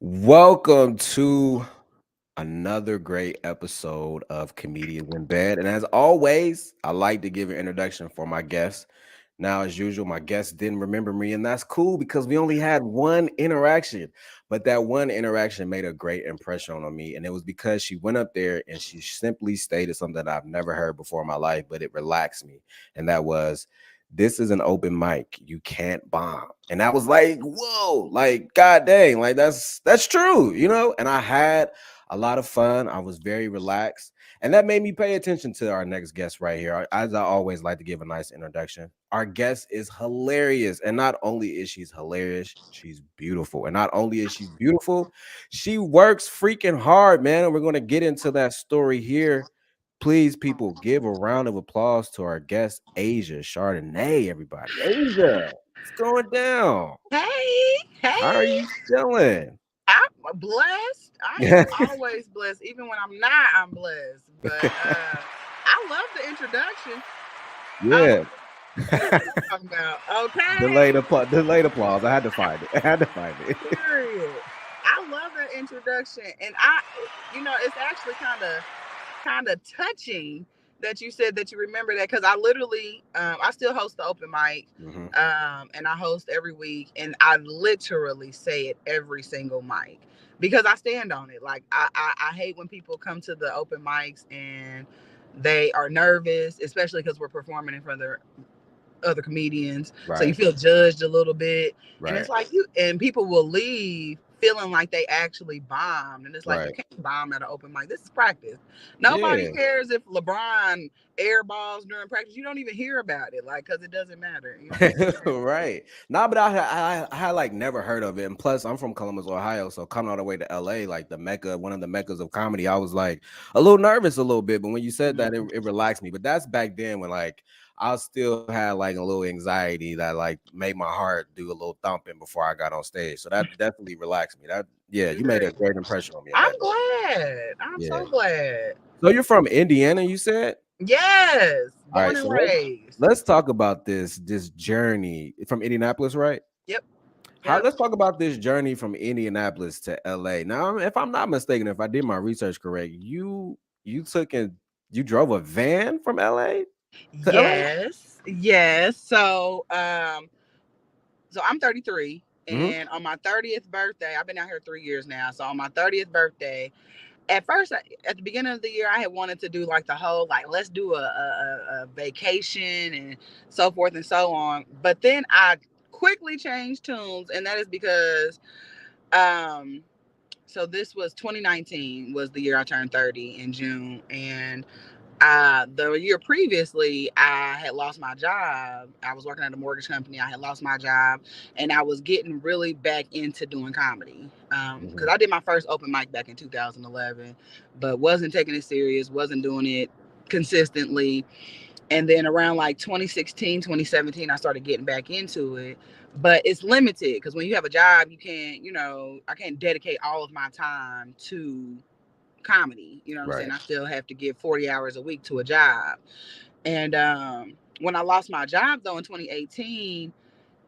Welcome to another great episode of Comedians in Bed. And as always, I like to give an introduction for my guests. Now, as usual, my guests didn't remember me, and that's cool because we only had one interaction. But that one interaction made a great impression on me. And it was because she went up there and she simply stated something that I've never heard before in my life, but it relaxed me. And that was, this is an open mic. You can't bomb. And I was like, whoa, like, god dang, like that's true, And I had a lot of fun. I was very relaxed. And that made me pay attention to our next guest right here. As I always like to give a nice introduction. Our guest is hilarious. And not only is she hilarious, she's beautiful. And not only is she beautiful, she works freaking hard, man. And we're going to get into that story here. Please, people, give a round of applause to our guest, Asia Chardonay, everybody. Asia, what's going down? Hey, How are hey, you feeling? I'm blessed. I am always blessed. Even when I'm not, I'm blessed. But I love the introduction. Oh, Yeah. what are you talking about? Delayed Okay. applause. Delayed applause. I had to find it. I had to find it. Period. I love that introduction. And it's actually kind of touching that you said that you remember that because I literally I still host the open mic, Mhm. and I host every week, and I literally say it every single mic because I stand on it. Like I hate when people come to the open mics and they are nervous, especially because we're performing in front of other comedians. So you Right. feel judged a little bit. And Right. it's like people will leave feeling like they actually bombed. And it's like, you Right. can't bomb at an open mic. This is practice. Nobody Yeah. cares if LeBron airballs during practice. You don't even hear about it, like, because it doesn't matter. You know what I'm saying? Right. Nah, but I had like never heard of it. And plus, I'm from Columbus, Ohio. So coming all the way to LA, like the Mecca, one of the Meccas of comedy, I was like a little nervous a little bit. But when you said that, it relaxed me. But that's back then when like I still had like a little anxiety that like made my heart do a little thumping before I got on stage. So that definitely relaxed me. That yeah, you made a great impression on me in I'm that. glad. I'm Yeah. so glad. So you're from Indiana, you said? Yes. All Born right, and so raised. let's talk about this journey from Indianapolis, right? Yep. How Yep. let's talk about this journey from Indianapolis to LA. Now, if I'm not mistaken, if I did my research correct, you took and you drove a van from LA to LA? Yes. Yes. So I'm 33, Hmm. and on my 30th birthday, I've been out here 3 years now. So on my 30th birthday, at first, at the beginning of the year, I had wanted to do like the whole, like, let's do a vacation and so forth and so on. But then I quickly changed tunes, and that is because um so this was 2019 was the year I turned 30 in June, and the year previously, I had lost my job. I was working at a mortgage company. I had lost my job, and I was getting really back into doing comedy. Because Hmm. I did my first open mic back in 2011, but wasn't taking it serious, wasn't doing it consistently. And then around like 2016, 2017, I started getting back into it. But it's limited because when you have a job, you can't, I can't dedicate all of my time to comedy. You know what I'm saying? Right. I still have to give 40 hours a week to a job. And when I lost my job though in 2018,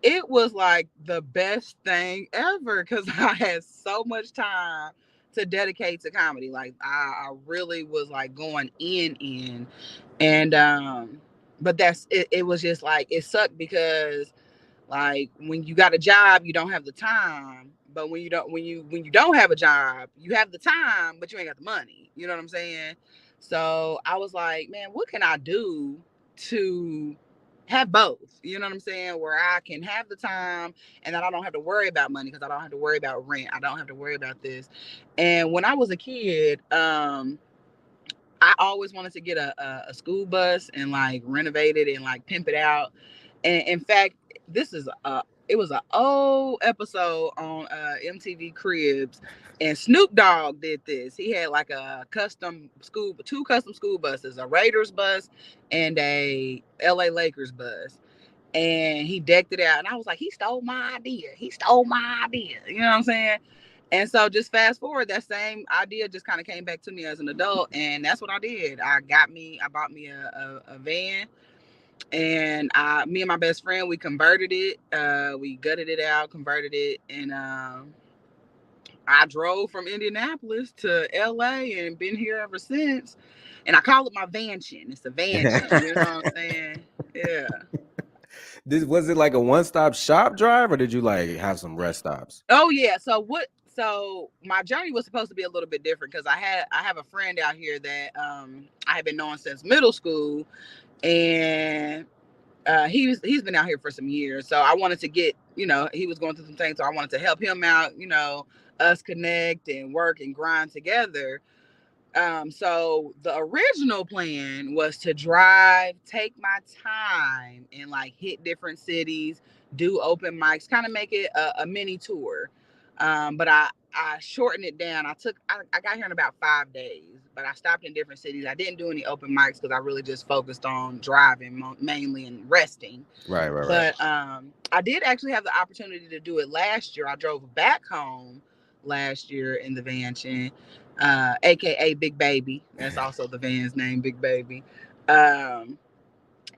it was like the best thing ever because I had so much time to dedicate to comedy. Like I really was like going in. And but that's it, it was just like it sucked because like when you got a job, you don't have the time. But when you don't have a job, you have the time, but you ain't got the money. You know what I'm saying? So I was like, man, what can I do to have both? You know what I'm saying? Where I can have the time and that I don't have to worry about money because I don't have to worry about rent. I don't have to worry about this. And when I was a kid, I always wanted to get a school bus and like renovate it and like pimp it out. And in fact, this is it was an old episode on MTV Cribs, and Snoop Dogg did this. He had like two custom school buses, a Raiders bus and a LA Lakers bus. And he decked it out, and I was like, he stole my idea. He stole my idea. You know what I'm saying? And so just fast forward, that same idea just kind of came back to me as an adult, and that's what I did. I bought me a van, and me and my best friend, we converted it. We gutted it out, converted it, and I drove from Indianapolis to LA and been here ever since. And I call it my vansion. It's a vansion. You know what I'm saying? Yeah. This was it like a one-stop shop drive, or did you like have some rest stops? Oh yeah. So my journey was supposed to be a little bit different because I have a friend out here that I have been knowing since middle school, and he's been out here for some years. So I wanted to get, he was going through some things, so I wanted to help him out, us connect and work and grind together. So the original plan was to drive, take my time, and like hit different cities, do open mics, kind of make it a mini tour. But I shortened it down. I got here in about 5 days, but I stopped in different cities. I didn't do any open mics because I really just focused on driving mainly and resting. Right. But I did actually have the opportunity to do it last year. I drove back home last year in the van, aka Big Baby. That's also the van's name, Big Baby. Um,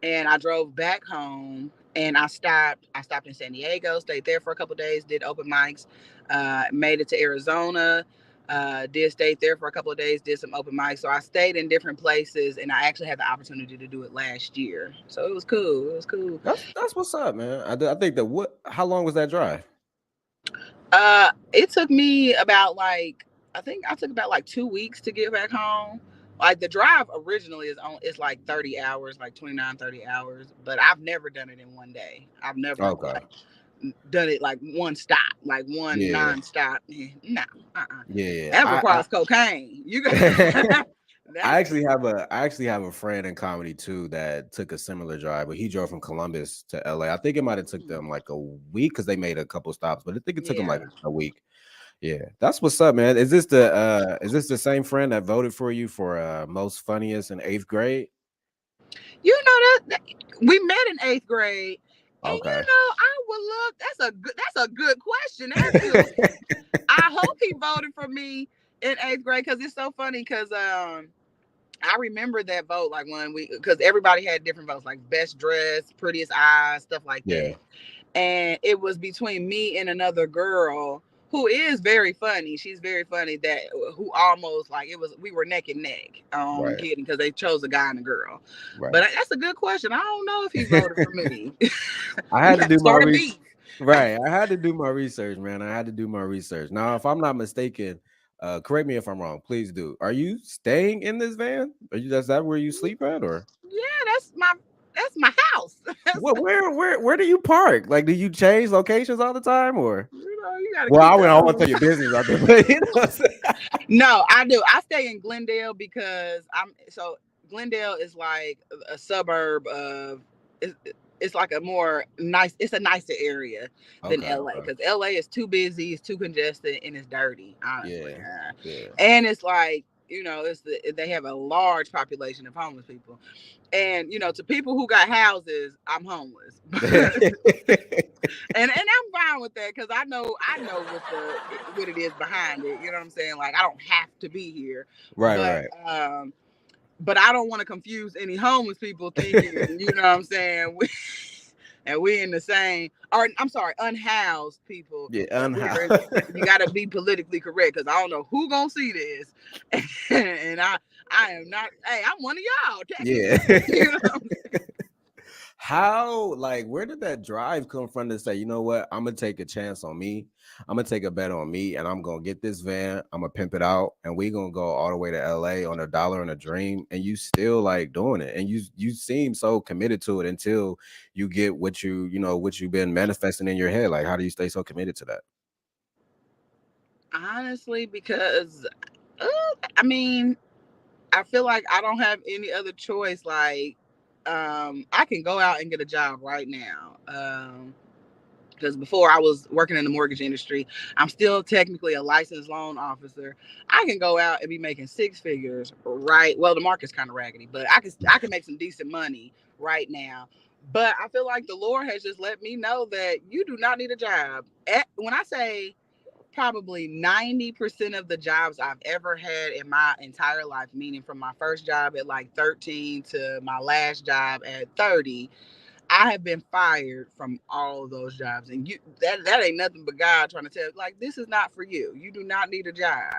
and I drove back home and I stopped. I stopped in San Diego, stayed there for a couple of days, did open mics, made it to Arizona. Did stay there for a couple of days, did some open mics. So I stayed in different places, and I actually had the opportunity to do it last year. So it was cool. It was cool. That's what's up, man. I think that what? How long was that drive? It took me about like I think I took about like 2 weeks to get back home. Like the drive originally is like 30 hours, like 29, 30 hours, but I've never done it in one day. I've never Okay. like done it like one stop, like one Yeah. non-stop. No, Yeah. that requires cocaine. You got I that. actually have a friend in comedy too that took a similar drive, but he drove from Columbus to LA. I think it might have took them like a week because they made a couple stops, but I think it took them like Yeah. a week. Yeah, that's what's up, man. Is this the same friend that voted for you for most funniest in eighth grade? That we met in eighth grade, and Okay. I would love. That's a good question. That's good. I hope he voted for me in eighth grade because it's so funny because I remember that vote like when because everybody had different votes like best dress, prettiest eyes, stuff like Yeah. that, and it was between me and another girl who is very funny. She's very funny that who almost like it was we were neck and neck on Right. getting because they chose a guy and a girl. Right. But that's a good question. I don't know if he voted for me. I We had to got to do my start a research. beef. Right. I had to do my research, man. I had to do my research. Now, if I'm not mistaken, correct me if I'm wrong. Please do. Are you staying in this van? Are you? Is that where you sleep at, or Yeah, that's my house. what? Where do you park? Like, do you change locations all the time, or? You got to Well, keep I that went. I won't on. tell your business out there, but you know what I'm saying? No, I do. I stay in Glendale because Glendale is like a suburb of it's, it's like a more nice it's a nicer area than Okay. LA Okay. because LA is too busy, it's too congested, and it's dirty, honestly. Yeah. Yeah. And it's like, they have a large population of homeless people. And to people who got houses, I'm homeless. And I'm fine with that because I know what it is behind it. You know what I'm saying? Like I don't have to be here, Right. but Right. but I don't want to confuse any homeless people thinking, you know what I'm saying? And we in the same, or I'm sorry, unhoused people Yeah. that we're in. You got to be politically correct because I don't know who gonna see this, and I am not. Hey, I'm one of y'all Yeah. technically. You know. How, like, where did that drive come from to say, you know what, I'm gonna take a chance on me, I'm gonna take a bet on me, and I'm gonna get this van, I'm gonna pimp it out, and we gonna go all the way to LA on a dollar and a dream, and you still like doing it, and you seem so committed to it until you get what you've been manifesting in your head. Like, how do you stay so committed to that? Honestly, because uh, I mean, I feel like I don't have any other choice. Like, I can go out and get a job right now. Because before I was working in the mortgage industry, I'm still technically a licensed loan officer. I can go out and be making six figures, right? Well, the market's kind of raggedy, but I can make some decent money right now. But I feel like the Lord has just let me know that you do not need a job. When I say probably 90% of the jobs I've ever had in my entire life, meaning from my first job at like 13 to my last job at 30, I have been fired from all of those jobs, and that ain't nothing but God trying to tell you, like, this is not for you. You do not need a job.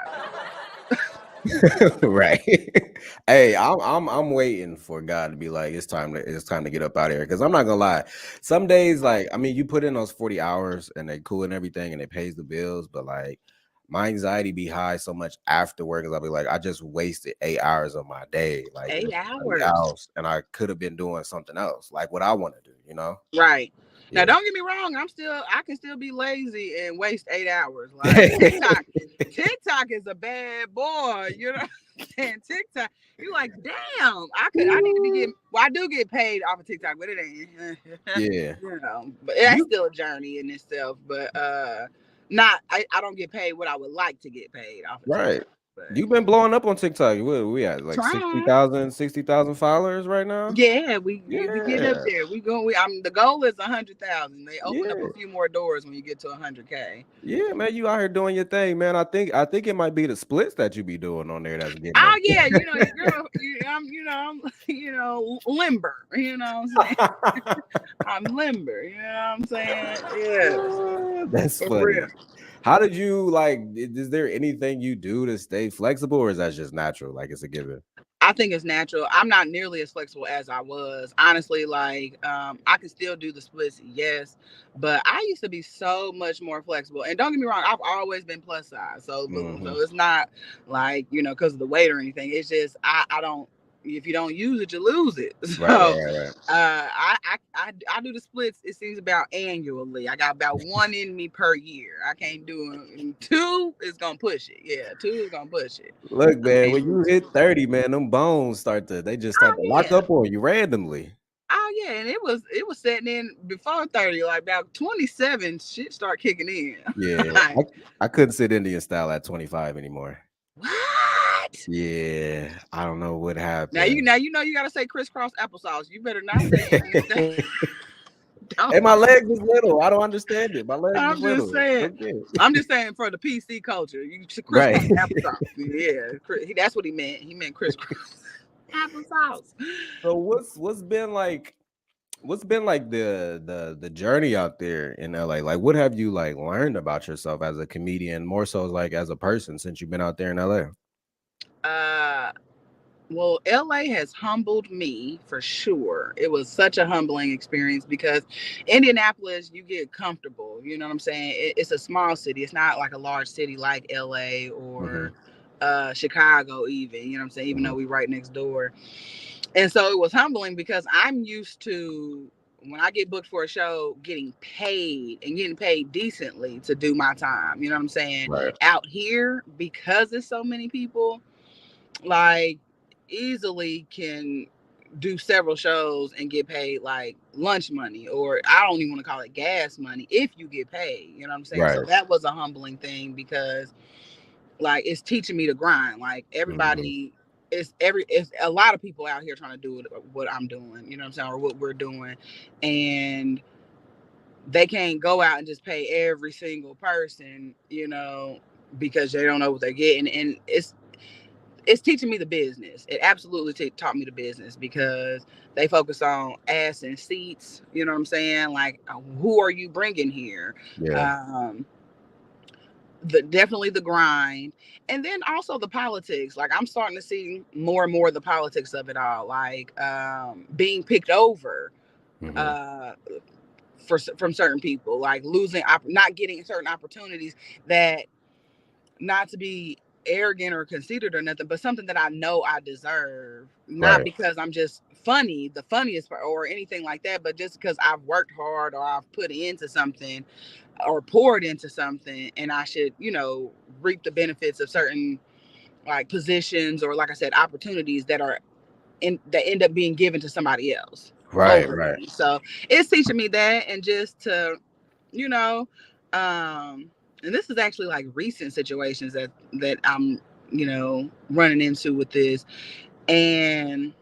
Right. Hey, I'm waiting for God to be like, it's time to get up out of here. Because I'm not gonna lie, some days, like, I mean, you put in those 40 hours and they cool and everything and it pays the bills, but like my anxiety be high so much after work, because I'll be like, I just wasted 8 hours of my day, like in 8 somebody hours. else, and I could have been doing something else, like what I want to do, you know? Right. Now, Yeah. don't get me wrong. I can still be lazy and waste 8 hours. Like TikTok is a bad boy. You know what I'm saying? TikTok, you like, damn, I need to be getting, well, I do get paid off of TikTok, but it ain't, Yeah. but that's You still a journey in itself. But not, I don't get paid what I would like to get paid off of right. TikTok. But You've been blowing up on TikTok. We at like trying. 60,000 followers right now. Yeah, we getting up Yeah. there. We going. The goal is 100,000. They open up a Yeah. few more doors when you get to 100K. Yeah, man, you out here doing your thing, man. I think it might be the splits that you be doing on there that's getting Oh them. yeah, your girl. I'm limber. You know what I'm saying? I'm limber. You know what I'm saying? Yes, That's for real. funny. How did you like? Is there anything you do to stay flexible, or is that just natural? Like it's a given. I think it's natural. I'm not nearly as flexible as I was. Honestly, like I can still do the splits, yes, but I used to be so much more flexible. And don't get me wrong, I've always been plus size, Hmm. so it's not like because of the weight or anything. It's just I don't. If you don't use it, you lose it. Right, So right, right, I do the splits. It seems about annually. I got about one in me per year. I can't do it. Two is gonna push it. Yeah, two is gonna push it. Look, I man, can't when do you two. hit 30, man, them bones start to Oh lock yeah. up on you randomly. Oh yeah, and it was setting in before 30, like about 27, shit start kicking in. Yeah, Like, I couldn't sit Indian style at 25 anymore. what? Yeah, I don't know what Now you happened. now you know you gotta say crisscross applesauce. You better not say Indian style. Don't. Hey, my legs is little. I don't understand it. My legs is I'm just little. saying. Okay. I'm just saying for the PC culture, you should Right. crisscross applesauce. Yeah, that's what he meant. He meant crisscross applesauce. So what's been like the journey out there in LA? Like what have you like learned about yourself as a comedian, more so like as a person since you've been out there in LA? Uh, Well, LA has humbled me for sure. It was such a humbling experience because Indianapolis, you get comfortable. You know what I'm saying? It's a small city. It's not like a large city like LA or Hmm. Chicago, even. You know what I'm saying? Even though Hmm. we right next door. And so it was humbling because I'm used to when I get booked for a show, getting paid and getting paid decently to do my time. You know what I'm saying? Right. Out here, because there's so many people, like easily can do several shows and get paid like lunch money, or I don't even want to call it gas money if you get paid. You know what I'm saying? So Right. that was a humbling thing because like it's teaching me to grind. Like Hmm. everybody it's a lot of people out here trying to do what I'm doing, you know what I'm saying, or what we're doing. And they can't go out and just pay every single person, because they don't know what they're getting. And it's teaching me the business. It absolutely taught me the business because they focus on ass and seats. You know what I'm saying? Like, who are you bringing here? Yeah. Um, definitely the grind, and then also the politics. Like, I'm starting to see more and more of the politics of it all. Like, being picked over Hmm. uh, from certain people, like losing, not getting certain opportunities that not to be arrogant or conceited or nothing, but something that I know I deserve, not Right. because I'm just funny, the funniest or anything like that, but just because I've worked hard or I've put into something or poured into something, and I should, reap the benefits of certain like positions or, like I said, opportunities that end up being given to somebody else Right. over Right. me. So it's teaching me that, and just to, you know, um, and this is actually like recent situations that I'm, running into with this. And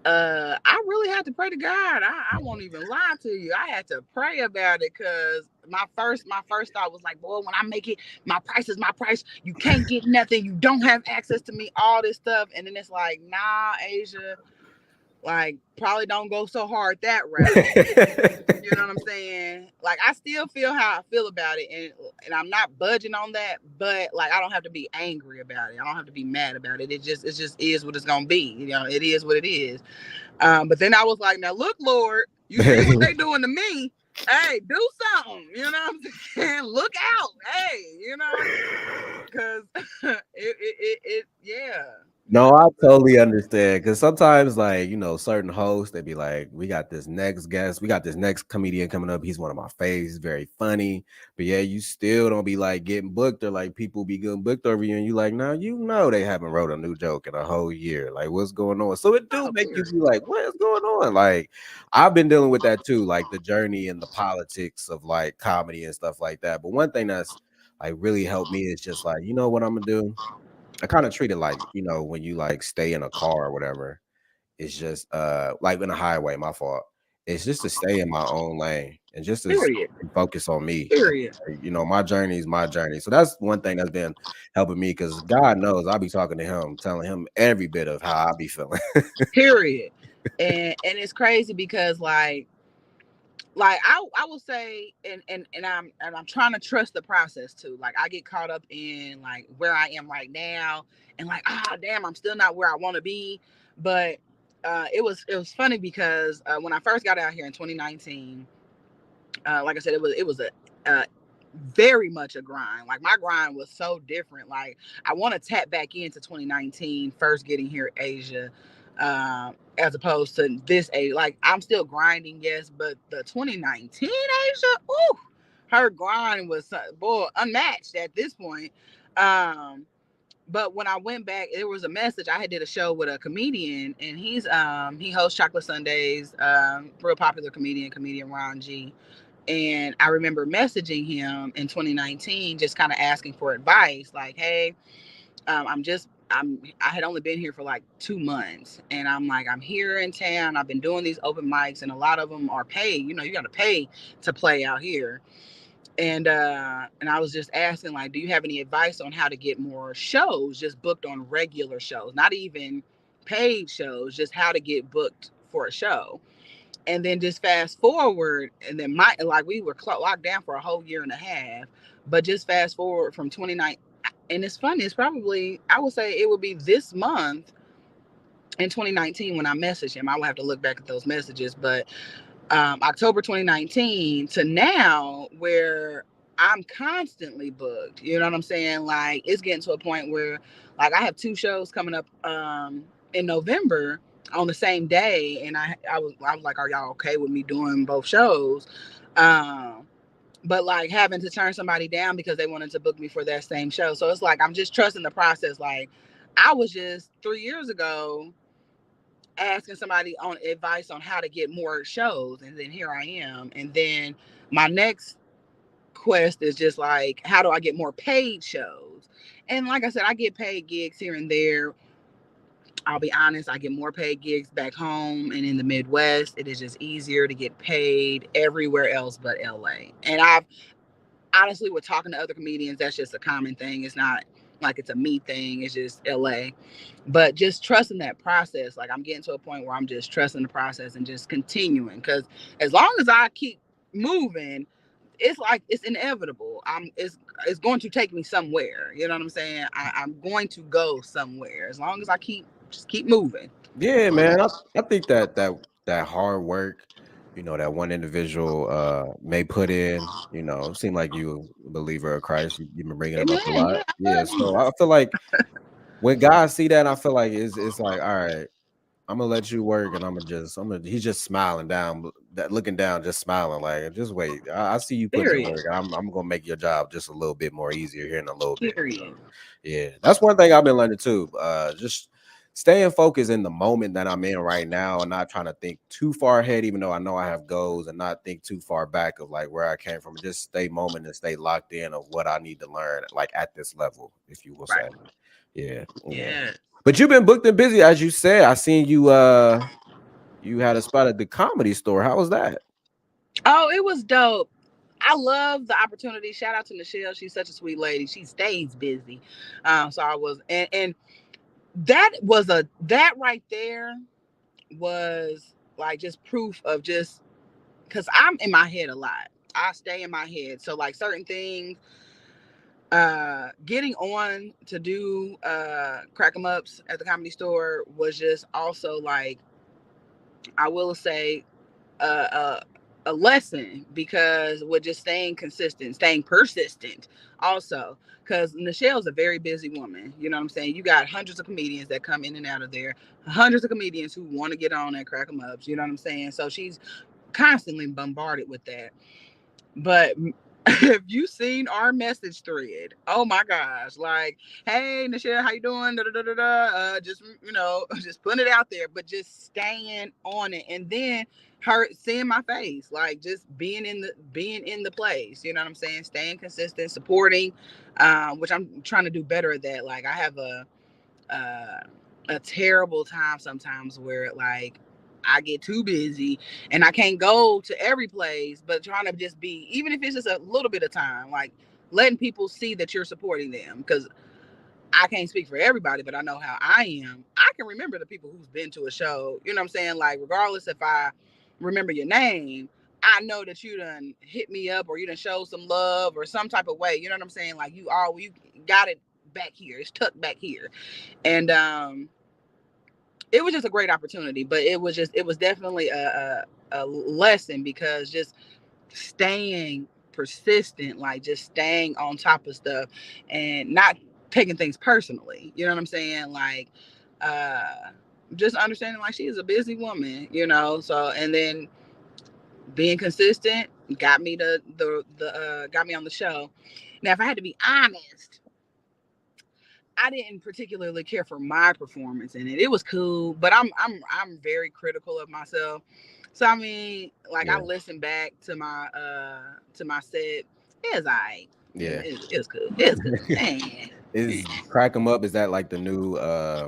I really had to pray to God. I won't even lie to you. I had to pray about it because my first thought was like, boy, when I make it, my price is my price. You can't get nothing. You don't have access to me. All this stuff, and then it's like, nah, Asia. Like, probably don't go so hard that route. You know what I'm saying? Like, I still feel how I feel about it, and I'm not budging on that. But like, I don't have to be angry about it. I don't have to be mad about it. It just is what it's gonna be. You know, it is what it is. But then I was like, now look, Lord, you see what they doing to me. Hey, do something. You know what I'm saying? Look out. Hey, you know, because yeah. You No, know, I but totally understand because sometimes, like, certain hosts, they be like, we got this next guest, we got this next comedian coming up. He's one of my faves, he's very funny. But yeah, you still don't be like getting booked, or like people be getting booked over you, and you like, now they haven't wrote a new joke in a whole year. Like, what's going on? So it do oh, make you period. be like, what is going on? Like, I've been dealing with that too, like the journey and the politics of like comedy and stuff like that. But one thing that's like really helped me is just like, you know what I'm gonna do? I kind of treat it like, when you like stay in a car or whatever, it's just like in a highway, my fault. It's just to stay in my own lane and just to Period. focus on me. Period. Like, my journey is my journey. So that's one thing that's been helping me because God knows I'll be talking to him, telling him every bit of how I be feeling. Period. And it's crazy because like I will say, and I'm trying to trust the process too. Like, I get caught up in like where I am right now, and like, damn, I'm still not where I want to be. But it was funny because when I first got out here in 2019, like I said, it was a very much a grind. Like, my grind was so different. Like, I want to tap back into 2019, first getting here Asia, as opposed to this age. Like, I'm still grinding, yes, but the 2019 Asia, ooh, her grind was boy unmatched at this point. But when I went back, there was a message. I had did a show with a comedian, and he hosts Chocolate Sundays, real popular comedian Ron G. And I remember messaging him in 2019, just kind of asking for advice, like, hey, I had only been here for like 2 months, and I'm like, I'm here in town. I've been doing these open mics, and a lot of them are paid. You got to pay to play out here. And I was just asking, like, do you have any advice on how to get more shows just booked on regular shows, not even paid shows, just how to get booked for a show. And then just fast forward, and then we were locked down for a whole year and a half, but just fast forward from 29. And it's funny, it's probably, I would say it would be this month in 2019 when I messaged him. I will have to look back at those messages, but October 2019 to now, where I'm constantly booked. You know what I'm saying? Like, it's getting to a point where, like, I have 2 shows coming up in November on the same day, and I was like, are y'all okay with me doing both shows? Um, but like, having to turn somebody down because they wanted to book me for that same show. So it's like, I'm just trusting the process. Like, I was just 3 years ago asking somebody on advice on how to get more shows, and then here I am. And then my next quest is just like, how do I get more paid shows? And like I said, I get paid gigs here and there. I'll be honest, I get more paid gigs back home and in the Midwest. It is just easier to get paid everywhere else but LA. And I've honestly, with talking to other comedians, that's just a common thing. It's not like it's a me thing, it's just LA. But just trusting that process, like, I'm getting to a point where I'm just trusting the process and just continuing, because as long as I keep moving, it's like it's inevitable. It's going to take me somewhere. You know what I'm saying? I'm going to go somewhere as long as I keep moving. Yeah, man. I think that hard work, that one individual may put in, seem like you a believer of Christ. You've been bringing him Amen. up a lot. Yeah, I Yeah. love So Jesus. I feel like when God see that, I feel like it's like, all right, I'm gonna let you work, and he's just smiling down, that looking down, just smiling, like, just wait. I see you putting in Period. work. I'm gonna make your job just a little bit more easier here in a little bit. So Period. yeah, that's one thing I've been learning too. Just staying focused in the moment that I'm in right now, and not trying to think too far ahead, even though I know I have goals, and not think too far back of like where I came from. Just stay moment and stay locked in of what I need to learn, like at this level, if you will say. Right. Yeah, yeah. Yeah. But you've been booked and busy, as you said. I seen you. You had a spot at the Comedy Store. How was that? Oh, it was dope. I love the opportunity. Shout out to Michelle. She's such a sweet lady. She stays busy. So I was, and that right there was like just proof of just because I'm in my head a lot. I stay in my head. So like certain things, getting on to do crack 'em ups at the Comedy Store was just also like, I will say, a, a lesson, because with just staying consistent, staying persistent also, because Nichelle's a very busy woman. You know what I'm saying? You got hundreds of comedians that come in and out of there, hundreds of comedians who want to get on at crack 'em ups. You know what I'm saying? So she's constantly bombarded with that. But have you seen our message thread? Oh my gosh! Like, hey, Nichelle, how you doing? Da, da, da, da, da. Just just putting it out there, but just staying on it, and then her seeing my face, like just being in the place. You know what I'm saying? Staying consistent, supporting, which I'm trying to do better at that. Like, I have uh, a terrible time sometimes where like I get too busy and I can't go to every place, but trying to just be, even if it's just a little bit of time, like letting people see that you're supporting them. Because I can't speak for everybody, but I know how I am. I can remember the people who's been to a show. You know what I'm saying? Like, regardless if I remember your name, I know that you done hit me up or you done show some love or some type of way. You know what I'm saying? Like, you got it back here. It's tucked back here. And it was just a great opportunity, but it was definitely a lesson, because just staying persistent, like just staying on top of stuff and not taking things personally. You know what I'm saying? Like, uh just understanding like she is a busy woman, so, and then being consistent got me got me on the show. Now, if I had to be honest, I didn't particularly care for my performance in it. It was cool, but I'm very critical of myself. So I mean, like, I Yeah. listened back to my set. It was alright. Yeah. It was cool. It was cool. Is crack 'em up? Is that like the new I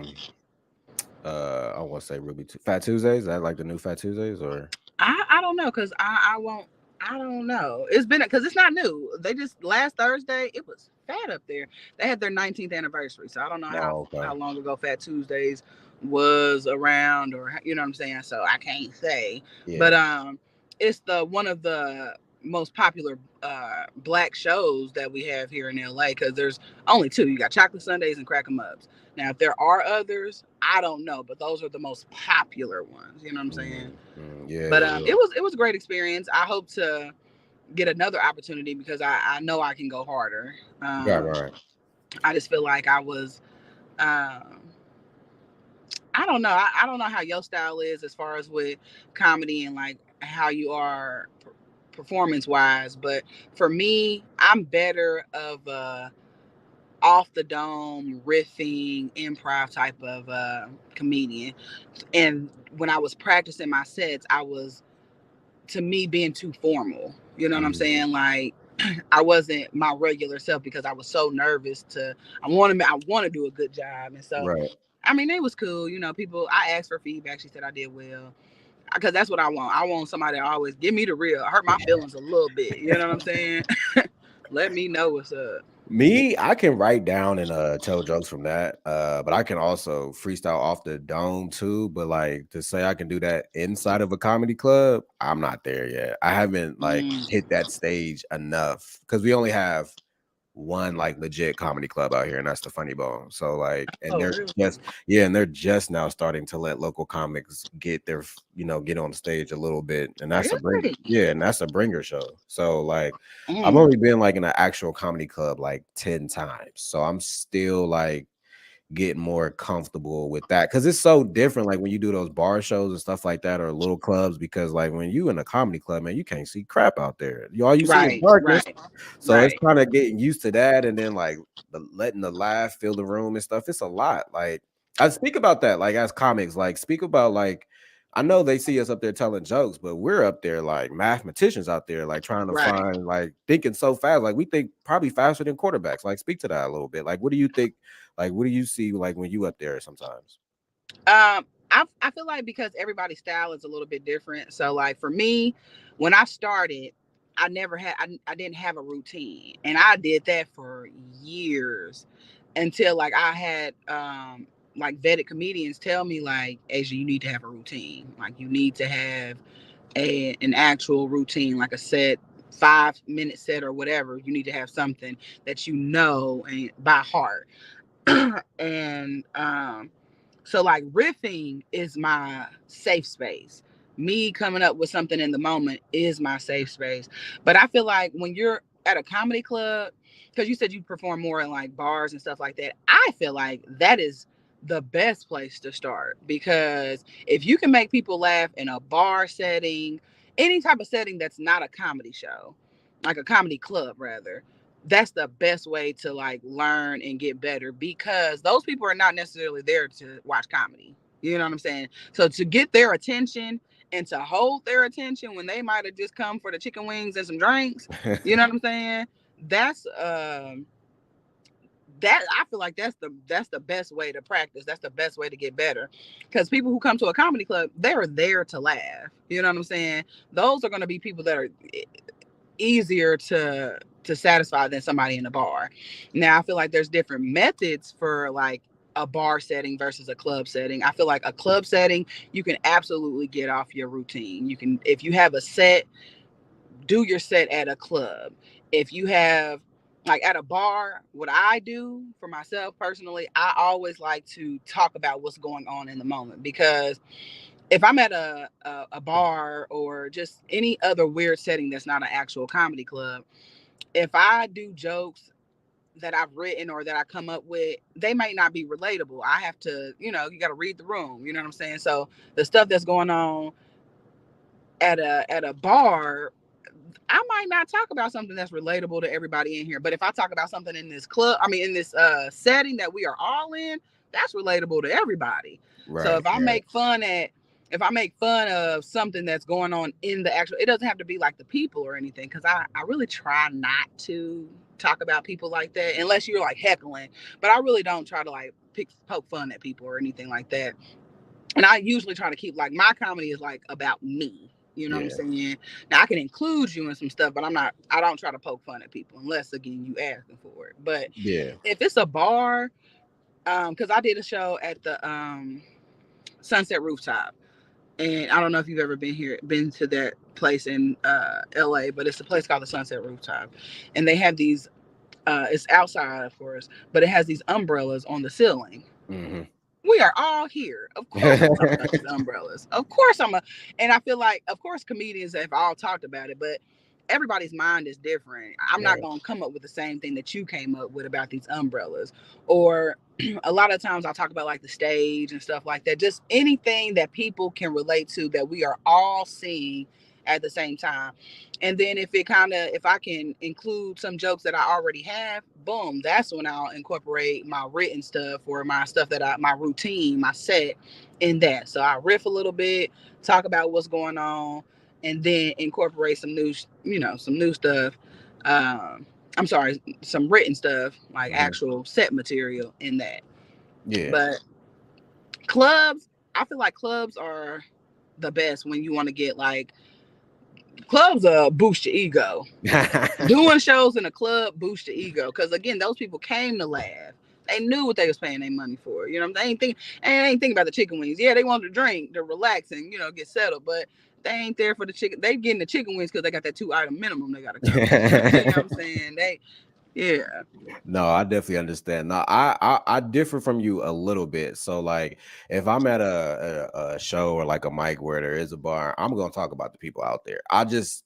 want to say Fat Tuesdays? Is that like the new Fat Tuesdays or I don't know, because I won't. I don't know. It's been, because it's not new. They just, last Thursday it was fat up there. They had their 19th anniversary, so I don't know no? how Okay. long ago Fat Tuesdays was around, or you know what I'm saying. So I can't say, but Yeah. it's the one of the most popular black shows that we have here in LA, because there's only two. You got Chocolate Sundays and Crack 'em Ups. Now, if there are others, I don't know, but those are the most popular ones. You know what I'm saying? Yeah, But yeah, it was a great experience. I hope to get another opportunity, because I know I can go harder. yeah. Right. I just feel like I was, um, I don't know. I don't know how your style is as far as with comedy, and like how you are performance wise, but for me, I'm better of a off the dome riffing improv type of comedian. And when I was practicing my sets, I was, to me, being too formal. You know what I'm Mhm. saying? Like, I wasn't my regular self, because I was so nervous to. I want to do a good job, and so, Right. I mean, it was cool. People, I asked for feedback. She said I did well, because that's what I want. I want somebody to always give me the real. Hurt my feelings a little bit. You know what I'm saying? Let me know what's up. Me, I can write down and tell jokes from that. But I can also freestyle off the dome too. But like to say I can do that inside of a comedy club, I'm not there yet. I haven't like Mm. hit that stage enough because we only have one like legit comedy club out here, and that's the Funny Bone. So like, and Oh, they're really? just and they're just now starting to let local comics get their get on stage a little bit, and that's a bring Really? and that's a bringer show. So like, I've Mm. only been like in an actual comedy club like 10 times, so I'm still like get more comfortable with that because it's so different like when you do those bar shows and stuff like that or little clubs because like when you in a comedy club, man, you can't see crap out there. All you see is Right, darkness. right, So it's right, kind of getting used to that, and then like letting the laugh fill the room and stuff. It's a lot. Like I speak about that like as comics, like speak about like I know they see us up there telling jokes, but we're up there like mathematicians out there, like trying to right. find like thinking so fast. Like we think probably faster than quarterbacks. Like speak to that a little bit. Like what do you think? Like what do you see like when you up there sometimes? I feel like, because everybody's style is a little bit different. So like for me, when I started, I didn't have a routine, and I did that for years until like I had like vetted comedians tell me like, Asia, you need to have a routine. Like you need to have an actual routine, like a set 5 minute set or whatever. You need to have something that you know and by heart. And so like riffing is my safe space. Me coming up with something in the moment is my safe space. But I feel like when you're at a comedy club, because you said you perform more in like bars and stuff like that, I feel like that is the best place to start, because if you can make people laugh in a bar setting, any type of setting that's not a comedy show, like a comedy club rather, that's the best way to like learn and get better, because those people are not necessarily there to watch comedy. You know what I'm saying? So to get their attention and to hold their attention when they might have just come for the chicken wings and some drinks, you know what I'm saying? That's that I feel like that's the best way to practice. That's the best way to get better. Because people who come to a comedy club, they're there to laugh. You know what I'm saying? Those are going to be people that are easier to satisfy than somebody in a bar. Now I feel like there's different methods for like a bar setting versus a club setting. I feel like a club setting, you can absolutely get off your routine. You can, if you have a set, do your set at a club. If you have like at a bar, what I do for myself personally, I always like to talk about what's going on in the moment, because if I'm at a bar or just any other weird setting that's not an actual comedy club, if I do jokes that I've written or that I come up with, they might not be relatable. I have to, you got to read the room. You know what I'm saying? So the stuff that's going on at a bar, I might not talk about something that's relatable to everybody in here. But if I talk about something in this club, I mean, in this setting that we are all in, that's relatable to everybody. So Right, right. if I make fun of something that's going on in the actual, it doesn't have to be like the people or anything. Cause I really try not to talk about people like that unless you're like heckling, but I really don't try to like poke fun at people or anything like that. And I usually try to keep like my comedy is like about me. You know what I'm Yeah, saying? Now I can include you in some stuff, but I don't try to poke fun at people unless again you asking for it. But yeah. if it's a bar, because I did a show at the Sunset Rooftop. And I don't know if you've ever been to that place in LA, but it's a place called the Sunset Rooftop. And they have these it's outside of course, but it has these umbrellas on the ceiling. Hmm. We are all here. Of course, I'm talking about these umbrellas. Of course, and I feel like, of course, comedians have all talked about it, but everybody's mind is different. I'm not Right. going to come up with the same thing that you came up with about these umbrellas. Or a lot of times I'll talk about like the stage and stuff like that. Just anything that people can relate to that we are all seeing at the same time. And then if I can include some jokes that I already have, boom, that's when I'll incorporate my written stuff or my stuff my routine, my set in that. So I riff a little bit, talk about what's going on, and then incorporate some new stuff. I'm sorry, some written stuff, like Hmm. actual set material in that. Yeah. But clubs, I feel like clubs are the best when you want to get like clubs boost your ego. Doing shows in a club boosts your ego, because again, those people came to laugh. They knew what they was paying their money for. You know, they ain't think about the chicken wings. Yeah, they want to drink, to relax and get settled, but they ain't there for the chicken. They getting the chicken wings because they got that 2 item minimum they got to cover. You know what I'm saying? Yeah, No, I definitely understand. No, I differ from you a little bit. So like if I'm at a show or like a mic where there is a bar, I'm gonna talk about the people out there. I just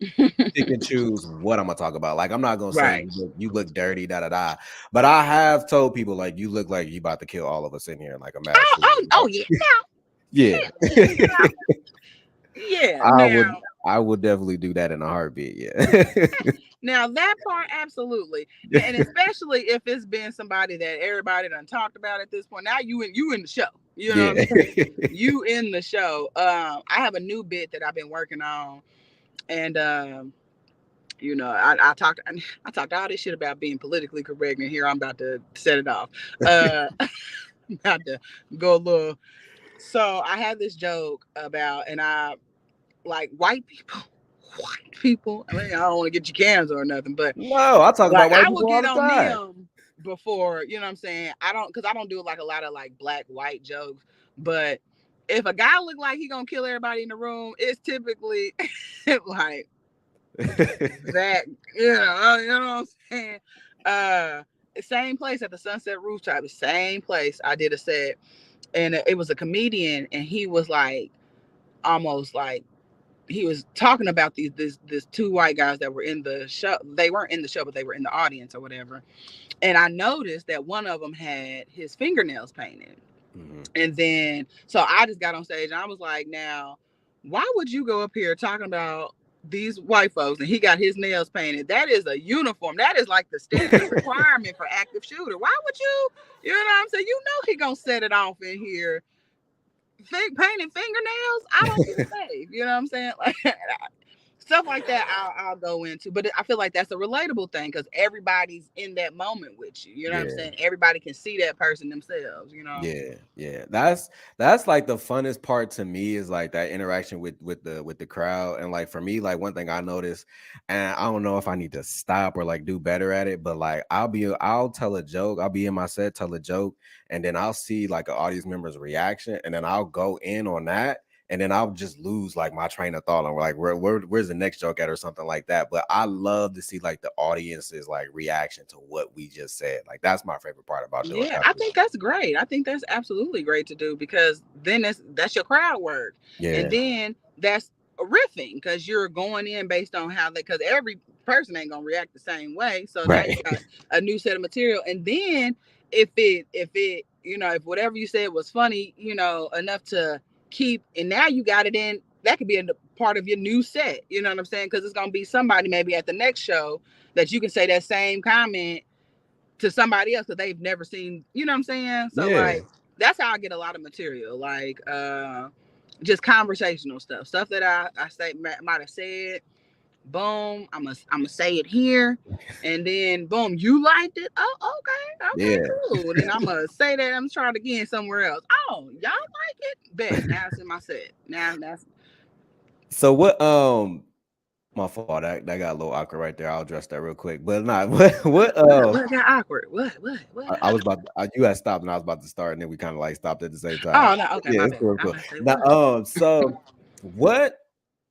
pick and choose what I'm gonna talk about. Like I'm not gonna say right. you look dirty, da da da. But I have told people like you look like you about to kill all of us in here in like a mass Oh, shooting. oh, oh yeah. Yeah. Yeah. I would Now, I would definitely do that in a heartbeat. Yeah. Now that part, absolutely. Now, and especially if it's been somebody that everybody done talked about at this point. Now you in the show. You know what I'm Yeah. saying? You in the show. I have a new bit that I've been working on, and I talked all this shit about being politically correct, and here I'm about to set it off. I'm about to go a little. So I had this joke about, and I like white people. White people. I mean, I don't want to get you cans or nothing, but No, I talk like about white I will people all get the on time. them before, you know what I'm saying? Because I don't do like a lot of like black white jokes, but if a guy look like he gonna kill everybody in the room, it's typically like that, you know what I'm saying? Same place at the Sunset Rooftop, the same place I did a set, and it was a comedian, and he was like almost like he was talking about these two white guys that were in the show. They weren't in the show, but they were in the audience or whatever. And I noticed that one of them had his fingernails painted. Mm-hmm. And then, so I just got on stage and I was like, now, why would you go up here talking about these white folks and he got his nails painted? That is a uniform. That is like the standard requirement for active shooter. Why would you know what I'm saying? You know he gonna set it off in here. Painting fingernails, I don't feel safe. You know what I'm saying? Like stuff like that, I'll go into. But I feel like that's a relatable thing because everybody's in that moment with you. You know what I'm saying? Everybody can see that person themselves. You know? Yeah. That's like the funnest part to me is like that interaction with the crowd. And like for me, like one thing I noticed, and I don't know if I need to stop or like do better at it, but like I'll tell a joke. I'll be in my set, tell a joke, and then I'll see like an audience member's reaction, and then I'll go in on that. And then I'll just lose like my train of thought on like where's the next joke at or something like that. But I love to see like the audience's like reaction to what we just said. Like that's my favorite part about doing. Yeah, I think that's great. I think that's absolutely great to do because then that's your crowd work. Yeah. And then that's riffing because you're going in based on how because every person ain't gonna react the same way. So now you got a new set of material. And then if it you know, if whatever you said was funny, you know, enough to keep, and now you got it in, that could be a part of your new set. You know what I'm saying? Because it's gonna be somebody maybe at the next show that you can say that same comment to somebody else that they've never seen. You know what I'm saying? So like that's how I get a lot of material, like just conversational stuff that I say might have said. Boom, I'm gonna say it here, and then boom, you liked it. Oh, okay, cool. And then I'm gonna say that I'm trying again somewhere else. Oh, y'all like it? Bet now it's in my set. Now that's. So what? My fault. That got a little awkward right there. I'll address that real quick. But not what got awkward? What? I was about to, you had stopped and I was about to start, and then we kind of like stopped at the same time. Oh no, okay, yeah, my it's bad. cool. Now, so what?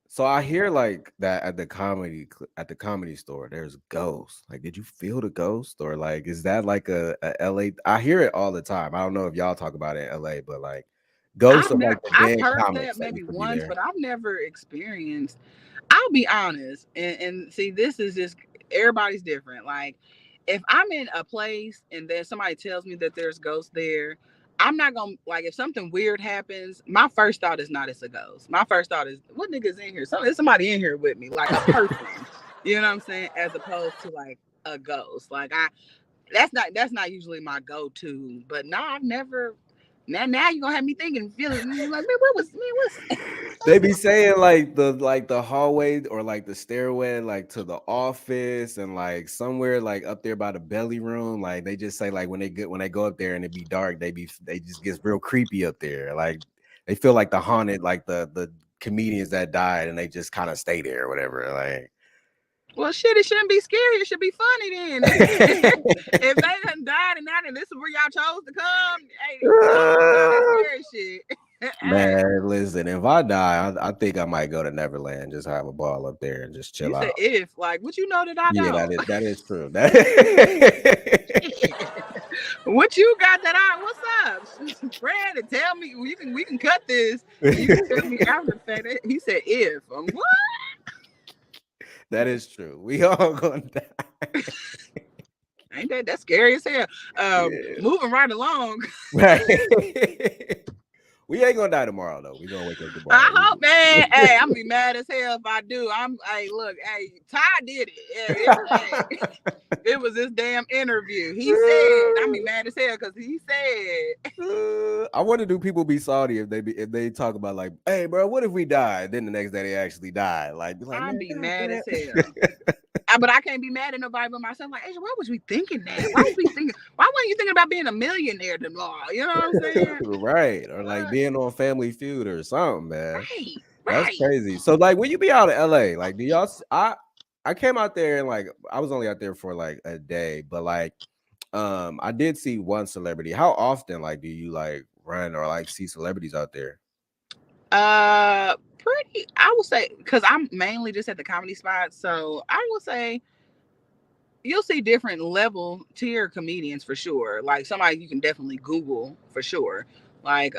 So I hear like that at the comedy store. There's ghosts. Like, did you feel the ghost, or like is that like a LA? I hear it all the time. I don't know if y'all talk about it in LA, but like ghosts are like the I've heard comics that maybe once, but I've never experienced. I'll be honest, and see, this is just everybody's different. Like, if I'm in a place and then somebody tells me that there's ghosts there, I'm not gonna like if something weird happens. My first thought is not it's a ghost. My first thought is what niggas in here? There's somebody in here with me, like a person. You know what I'm saying? As opposed to like a ghost. Like that's not usually my go-to. But no, I've never. Now you're gonna have me thinking, feeling like, man, what's they be saying like the hallway or like the stairway, like to the office and like somewhere like up there by the belly room. Like they just say like when they go up there and it be dark, they just gets real creepy up there. Like they feel like the haunted, like the comedians that died and they just kind of stay there or whatever. Like, well, shit, it shouldn't be scary. It should be funny then. If they done died and this is where y'all chose to come, hey, scary shit. Man, listen, if I die, I think I might go to Neverland, just have a ball up there and just chill out. If, like, what you know that I don't? Yeah, that is true. What you got that I? What's up, Fred? And tell me we can cut this. You can tell me after the fact. He said if. What? That is true. We all gonna die. Ain't that's scary as hell? Moving right along. Right. We ain't gonna die tomorrow though. We gonna wake up tomorrow. I hope, man. Hey, I'm gonna be mad as hell if I do. Hey, look, hey, Ty did it. It was this damn interview. He said, I'm be mad as hell because he said. I wonder, do people be salty if they talk about like, hey, bro, what if we died? Then the next day they actually die. Like I'd be mad as hell. But I can't be mad at nobody but myself. Like, Asia, why was we thinking that? Why weren't you thinking about being a millionaire tomorrow? You know what I'm saying? Right. Or like being on Family Feud or something, man. Right. That's crazy. So like when you be out in LA, like I came out there and like I was only out there for like a day, but like I did see one celebrity. How often like do you like run or like see celebrities out there? Pretty. I would say because I'm mainly just at the comedy spot, so I would say you'll see different level tier comedians for sure. Like somebody you can definitely Google for sure. Like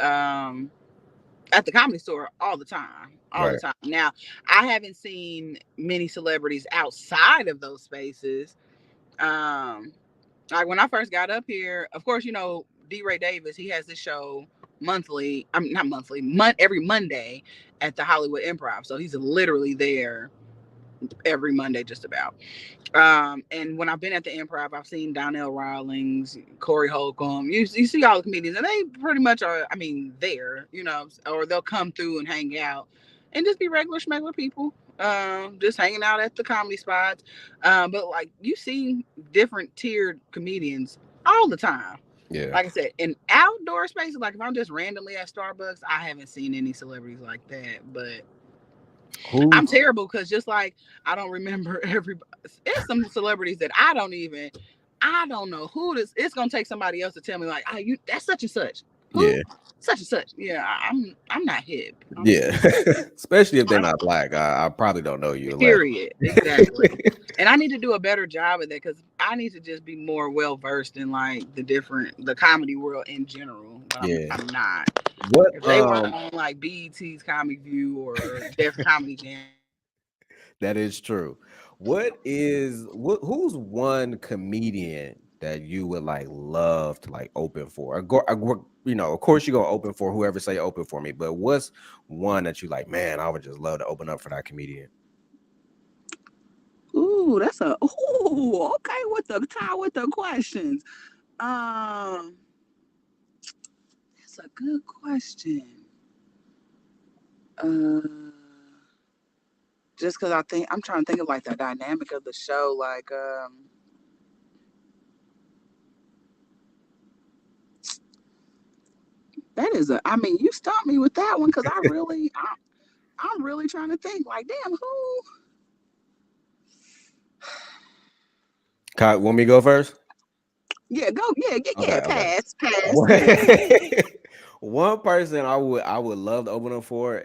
at the comedy store all the time. All the Right. time. Now, I haven't seen many celebrities outside of those spaces. Um like when I first got up here, of course, D. Ray Davis, he has this show monthly. I mean not monthly, every Monday at the Hollywood Improv. So he's literally there every Monday just about. And when I've been at the Improv, I've seen Donnell Rawlings, Corey Holcomb. You see all the comedians, and they pretty much are. I mean, there, or they'll come through and hang out, and just be regular schmegular people, just hanging out at the comedy spots. But like you see different tiered comedians all the time. Yeah. Like I said, in outdoor spaces, like if I'm just randomly at Starbucks, I haven't seen any celebrities like that. But I'm Who? terrible because just like I don't remember everybody. It's some celebrities that I don't know who this. It's gonna take somebody else to tell me like, oh, you that's such and such. Who? Yeah. Such and such. Yeah, I'm not hip. Yeah. Especially if they're I'm not black. I probably don't know you unless. period. Exactly. And I need to do a better job of that because I need to just be more well versed in like the comedy world in general. But Yeah. I'm not. What If they weren't on like BET's Comic View or Def Comedy Jam. that is true. Who's one comedian that you would like love to like open for? Of course you're gonna open for whoever say open for me, but what's one that you like, man, I would just love to open up for that comedian? Ooh, okay with the questions. Um, that's a good question. Uh, just because I'm trying to think of like the dynamic of the show. Like, that is I mean, you stumped me with that one because I'm really trying to think. Like, damn, who? Kai, want me to go first? Yeah, go. Yeah, yeah, Okay, yeah. okay. Pass. One Yeah. one person I would love to open up for.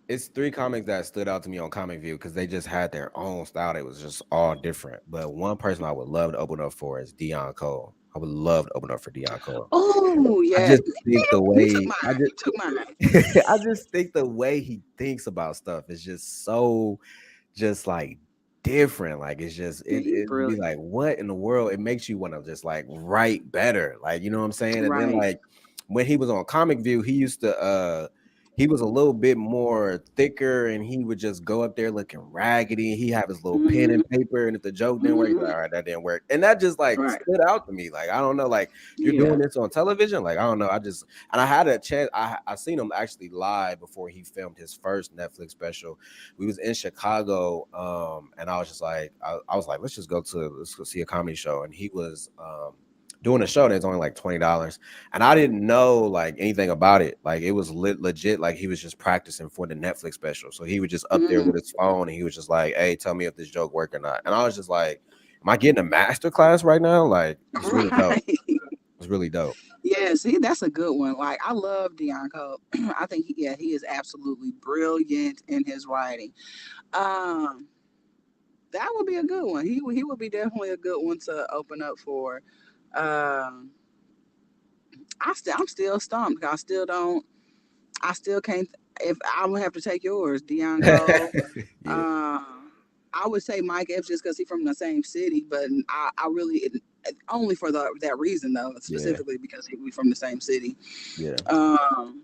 It's three comics that stood out to me on Comic View because they just had their own style. It was just all different. But one person I would love to open up for is Dion Cole. I would love to open up for Dion Cole. Oh I yeah. just think the You took way mine. I You took mine. just I just think the way he thinks about stuff is just so just like different. Like it's just Yeah, he it'd be brilliant. like, what in the world? It makes you want to just like write better. Like, you know what I'm saying? And then Right. like when he was on Comic View, he was a little bit more thicker and he would just go up there looking raggedy. He have his little pen Mm-hmm. and paper, and if the joke didn't work, he'd be like, Mm-hmm. all right, that didn't work. And that just like Right. stood out to me. Like, I don't know, like you're doing Yeah. this on television. Like, I don't know. And I had a chance. I seen him actually live before he filmed his first Netflix special. We was in Chicago, and I was just like, I was like, let's go see a comedy show. And he was doing a show that's only like $20. And I didn't know like anything about it. Like it was legit, like he was just practicing for the Netflix special. So he was just up there Mm-hmm. with his phone and he was just like, hey, tell me if this joke work or not. And I was just like, am I getting a master class right now? Like it's really dope. Right. It's really dope. Yeah, see, that's a good one. Like, I love Dion Cole. I think, he is absolutely brilliant in his writing. Um, that would be a good one. He would be definitely a good one to open up for. Um, I'm still stumped. I still don't. I still can't. If I would have to take yours, Dion Cole. Yeah. Um, I would say Mike Epps just because he's from the same city, but I really only for that reason though, Yeah. specifically because we from the same city. Yeah. Um,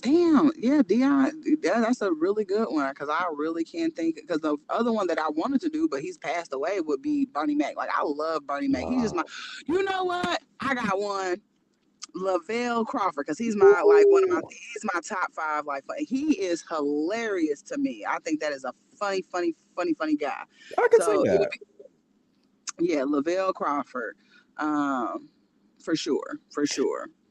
Damn, yeah, Dion, that's a really good one because I really can't think because the other one that I wanted to do, but he's passed away, would be Bernie Mac. Like I love Bernie Mac. He's just Wow. you know what? I got one, Lavelle Crawford, because he's my like one of my he's my top five. Like he is hilarious to me. I think that is a funny guy. I can see So it would that. be Lavelle Crawford, um, for sure.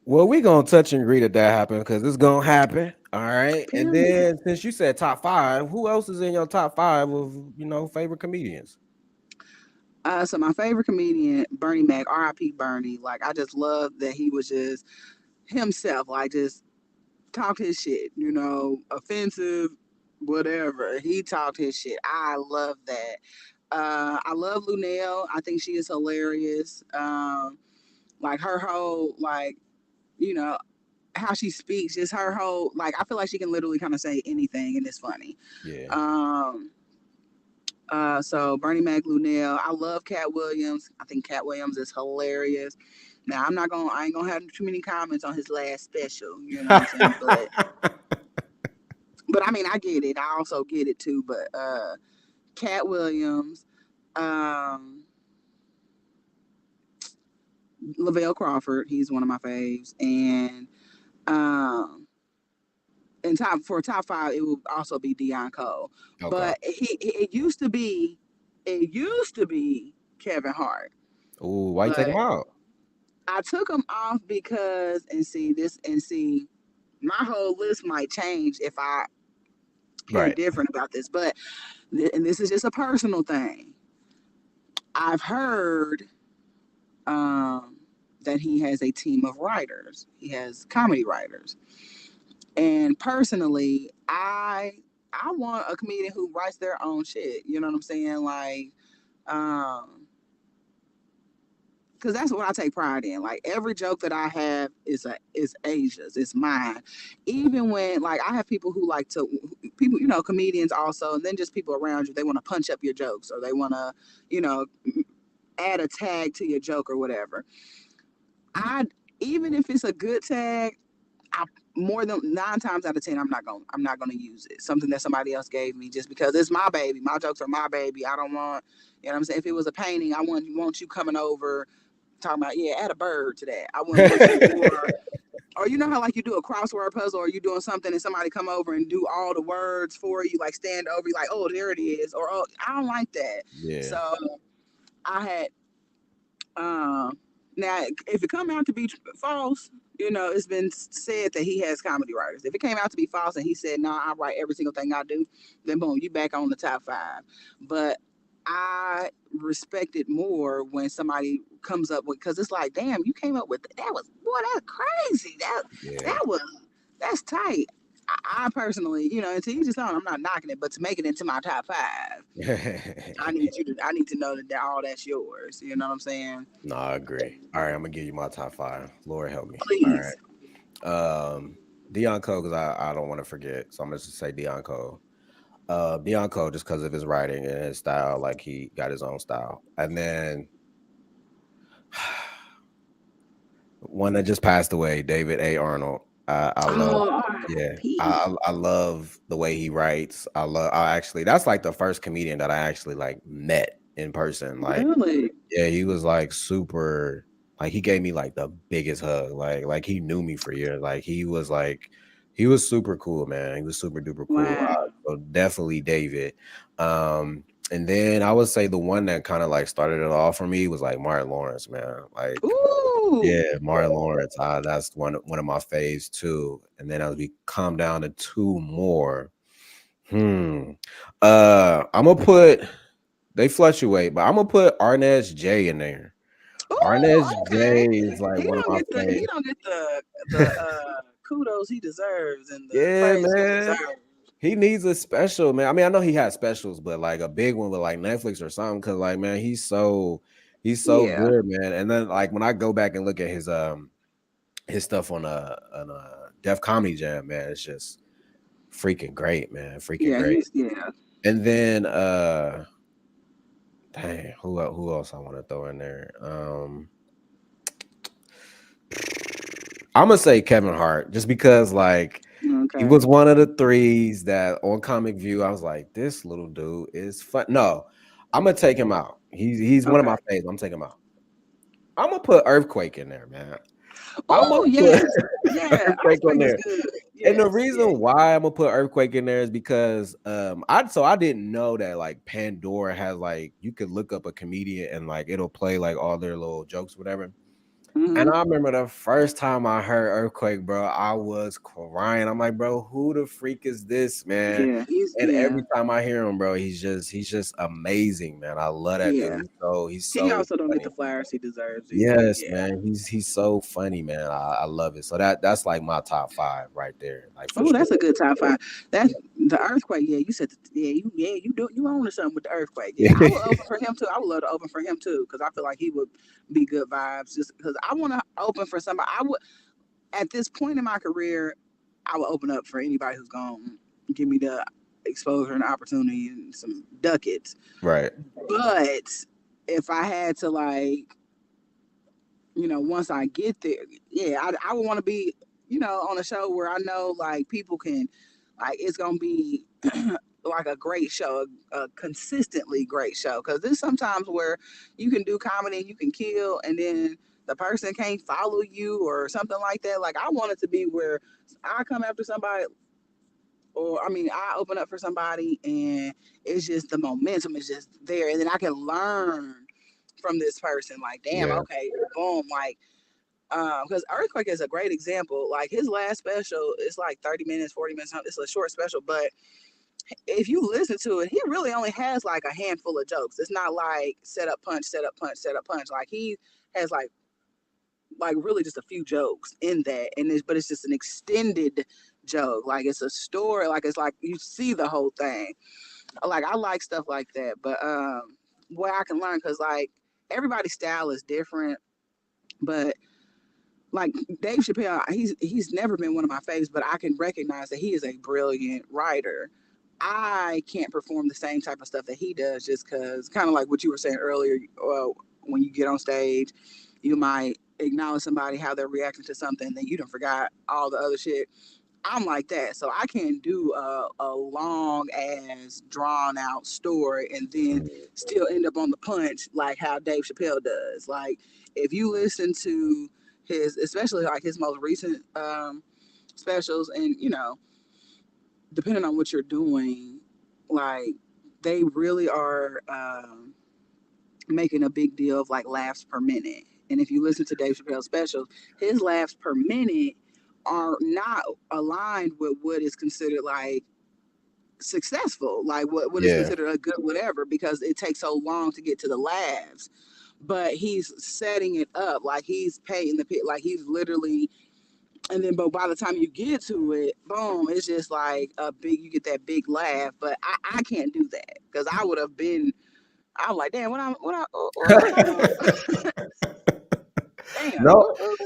Well, we gonna touch and agree that happened because it's gonna happen. All right. And Period. then since you said top five, who else is in your top five of favorite comedians? So my favorite comedian, Bernie Mac, R.I.P. Bernie. Like I just love that he was just himself. Like just talked his shit. You know, offensive, whatever. He talked his shit. I love that. I love Lunel. I think she is hilarious. Like her whole like you know how she speaks, just her whole like I feel like she can literally kind of say anything and it's funny. Yeah. Um, so Bernie Mac, Lunel. I love Cat Williams. I think Cat Williams is hilarious. Now I ain't gonna have too many comments on his last special. You know what I'm saying? But I mean I get it. I also get it too. But Cat Williams, um, Lavelle Crawford. He's one of my faves, um, and top five, it will also be Deion Cole. Okay. But it used to be Kevin Hart. Ooh, why you take him But out? I took him off because and see my whole list might change if I hear Right. different about this. But and this is just a personal thing. I've heard um, that he has a team of writers. He has comedy writers. And personally, I want a comedian who writes their own shit. You know what I'm saying? Like, because that's what I take pride in. Like every joke that I have is Asia's, it's mine. Even when like I have people who like to people, comedians also, and then just people around you, they want to punch up your jokes or they want to, you know, add a tag to your joke or whatever. I even if it's a good tag, I more than 9 times out of 10, I'm not gonna use it. Something that somebody else gave me just because it's my baby. My jokes are my baby. I don't want, you know what I'm saying. If it was a painting, I want you coming over talking about yeah, add a bird to that. I wouldn't want you or you know how like you do a crossword puzzle or you doing something and somebody come over and do all the words for you, like stand over you, like oh there it is, or oh I don't like that. Yeah. So I had now, if it come out to be false, it's been said that he has comedy writers. If it came out to be false and he said, "No, I write every single thing I do," then boom, you back on the top five. But I respect it more when somebody comes up with because it's like, damn, you came up with that was boy, that's crazy. Yeah. That was that's tight. I personally, and to each his own. I'm not knocking it, but to make it into my top five, I need to know that all that's yours. You know what I'm saying? No, I agree. All right, I'm gonna give you my top five. Lord help me. All Please. right. Deion Cole, because I don't want to forget. So I'm gonna just say Deion Cole. Deion Cole just because of his writing and his style, like he got his own style. And then one that just passed away, David A. Arnold. I love, Oh, yeah, R.I.P. I love the way he writes. I actually, that's like the first comedian that I actually like met in person. Like, Really? yeah, he was like super, like he gave me like the biggest hug. Like he knew me for years. He was super cool, man. He was super duper cool. Wow. So definitely David. And then I would say the one that kind of like started it all for me was like Martin Lawrence, man. Like, Ooh. yeah, Martin Lawrence. That's one of my faves too. And then as we come down to two more, hmm. I'm gonna put they fluctuate, but I'm gonna put Arnez J in there. Ooh. Arnez Okay. J is like one of my faves. He don't get the kudos he deserves and the Yeah, praise he man. deserves. He needs a special, man. I mean, I know he has specials, but like a big one with like Netflix or something. Cause like, man, he's so Yeah. good, man. And then like when I go back and look at his stuff on Def Comedy Jam, man, it's just freaking great, man. Freaking Yeah. great. Yeah. And then dang, who else I want to throw in there? I'm gonna say Kevin Hart, just because like he Okay. was one of the threes that on Comic View, I was like, this little dude is fun. No, I'm gonna take him out. He's one of Okay. my faves. I'm taking him out. I'm gonna put Earthquake in there, man. I'm gonna Oh put yes. Yeah. Earthquake on Earthquake is there. good. And the Yes. Yeah. reason why I'm gonna put Earthquake in there is because I didn't know that like Pandora has like you could look up a comedian and like it'll play like all their little jokes, whatever. And Mm-hmm. I remember the first time I heard Earthquake, bro, I was crying. I'm like, bro, who the freak is this, man? Yeah, he's And every time I hear him, bro, he's just amazing, man. I love that dude. yeah. He's He so also don't get funny. the flowers he deserves either. Yes, Yeah. man. He's so funny, man. I love it. So that's like my top five right there, like for Oh, sure. that's a good top five. That's the earthquake. Yeah, you said. You do you own something with the earthquake. Yeah, I would open for him too. I would love to open for him too because I feel like he would be good vibes. Just because I want to open for somebody. I would at this point in my career, I would open up for anybody who's gonna give me the exposure and opportunity and some ducats. Right. But if I had to once I get there, yeah, I would want to be, on a show where I know like people can, like it's gonna be like a great show, a consistently great show. Because there's sometimes where you can do comedy and you can kill, and then the person can't follow you or something like that. Like I want it to be where I come after somebody, or I mean, I open up for somebody, and it's just the momentum is just there, and then I can learn from this person. Like, damn, Yeah. okay, boom, like because Earthquake is a great example. Like his last special, it's like 30 minutes, 40 minutes. It's a short special, but if you listen to it, he really only has like a handful of jokes. It's not like set up punch, set up punch, set up punch. Like he has like really just a few jokes in that, and but it's just an extended joke. Like it's a story. Like it's like you see the whole thing. Like I like stuff like that, but where I can learn because like everybody's style is different, but like Dave Chappelle, he's never been one of my faves, but I can recognize that he is a brilliant writer. I can't perform the same type of stuff that he does just because, kind of like what you were saying earlier. When you get on stage, you might acknowledge somebody how they're reacting to something, then you don't forgot all the other shit. I'm like that, so I can't do a long ass drawn out story and then Mhm. still end up on the punch like how Dave Chappelle does. Like if you listen to his, especially like his most recent specials, and depending on what you're doing, like they really are making a big deal of like laughs per minute. And if you listen to Dave Chappelle's specials, his laughs per minute are not aligned with what is considered like successful, like what is Yeah. considered a good whatever, because it takes so long to get to the laughs. But he's setting it up like he's painting the pit, like he's literally, and then but by the time you get to it, boom, it's just like a big, you get that big laugh. But I can't do that because I would have been, I'm like, damn, what was I doing? Damn, No, what was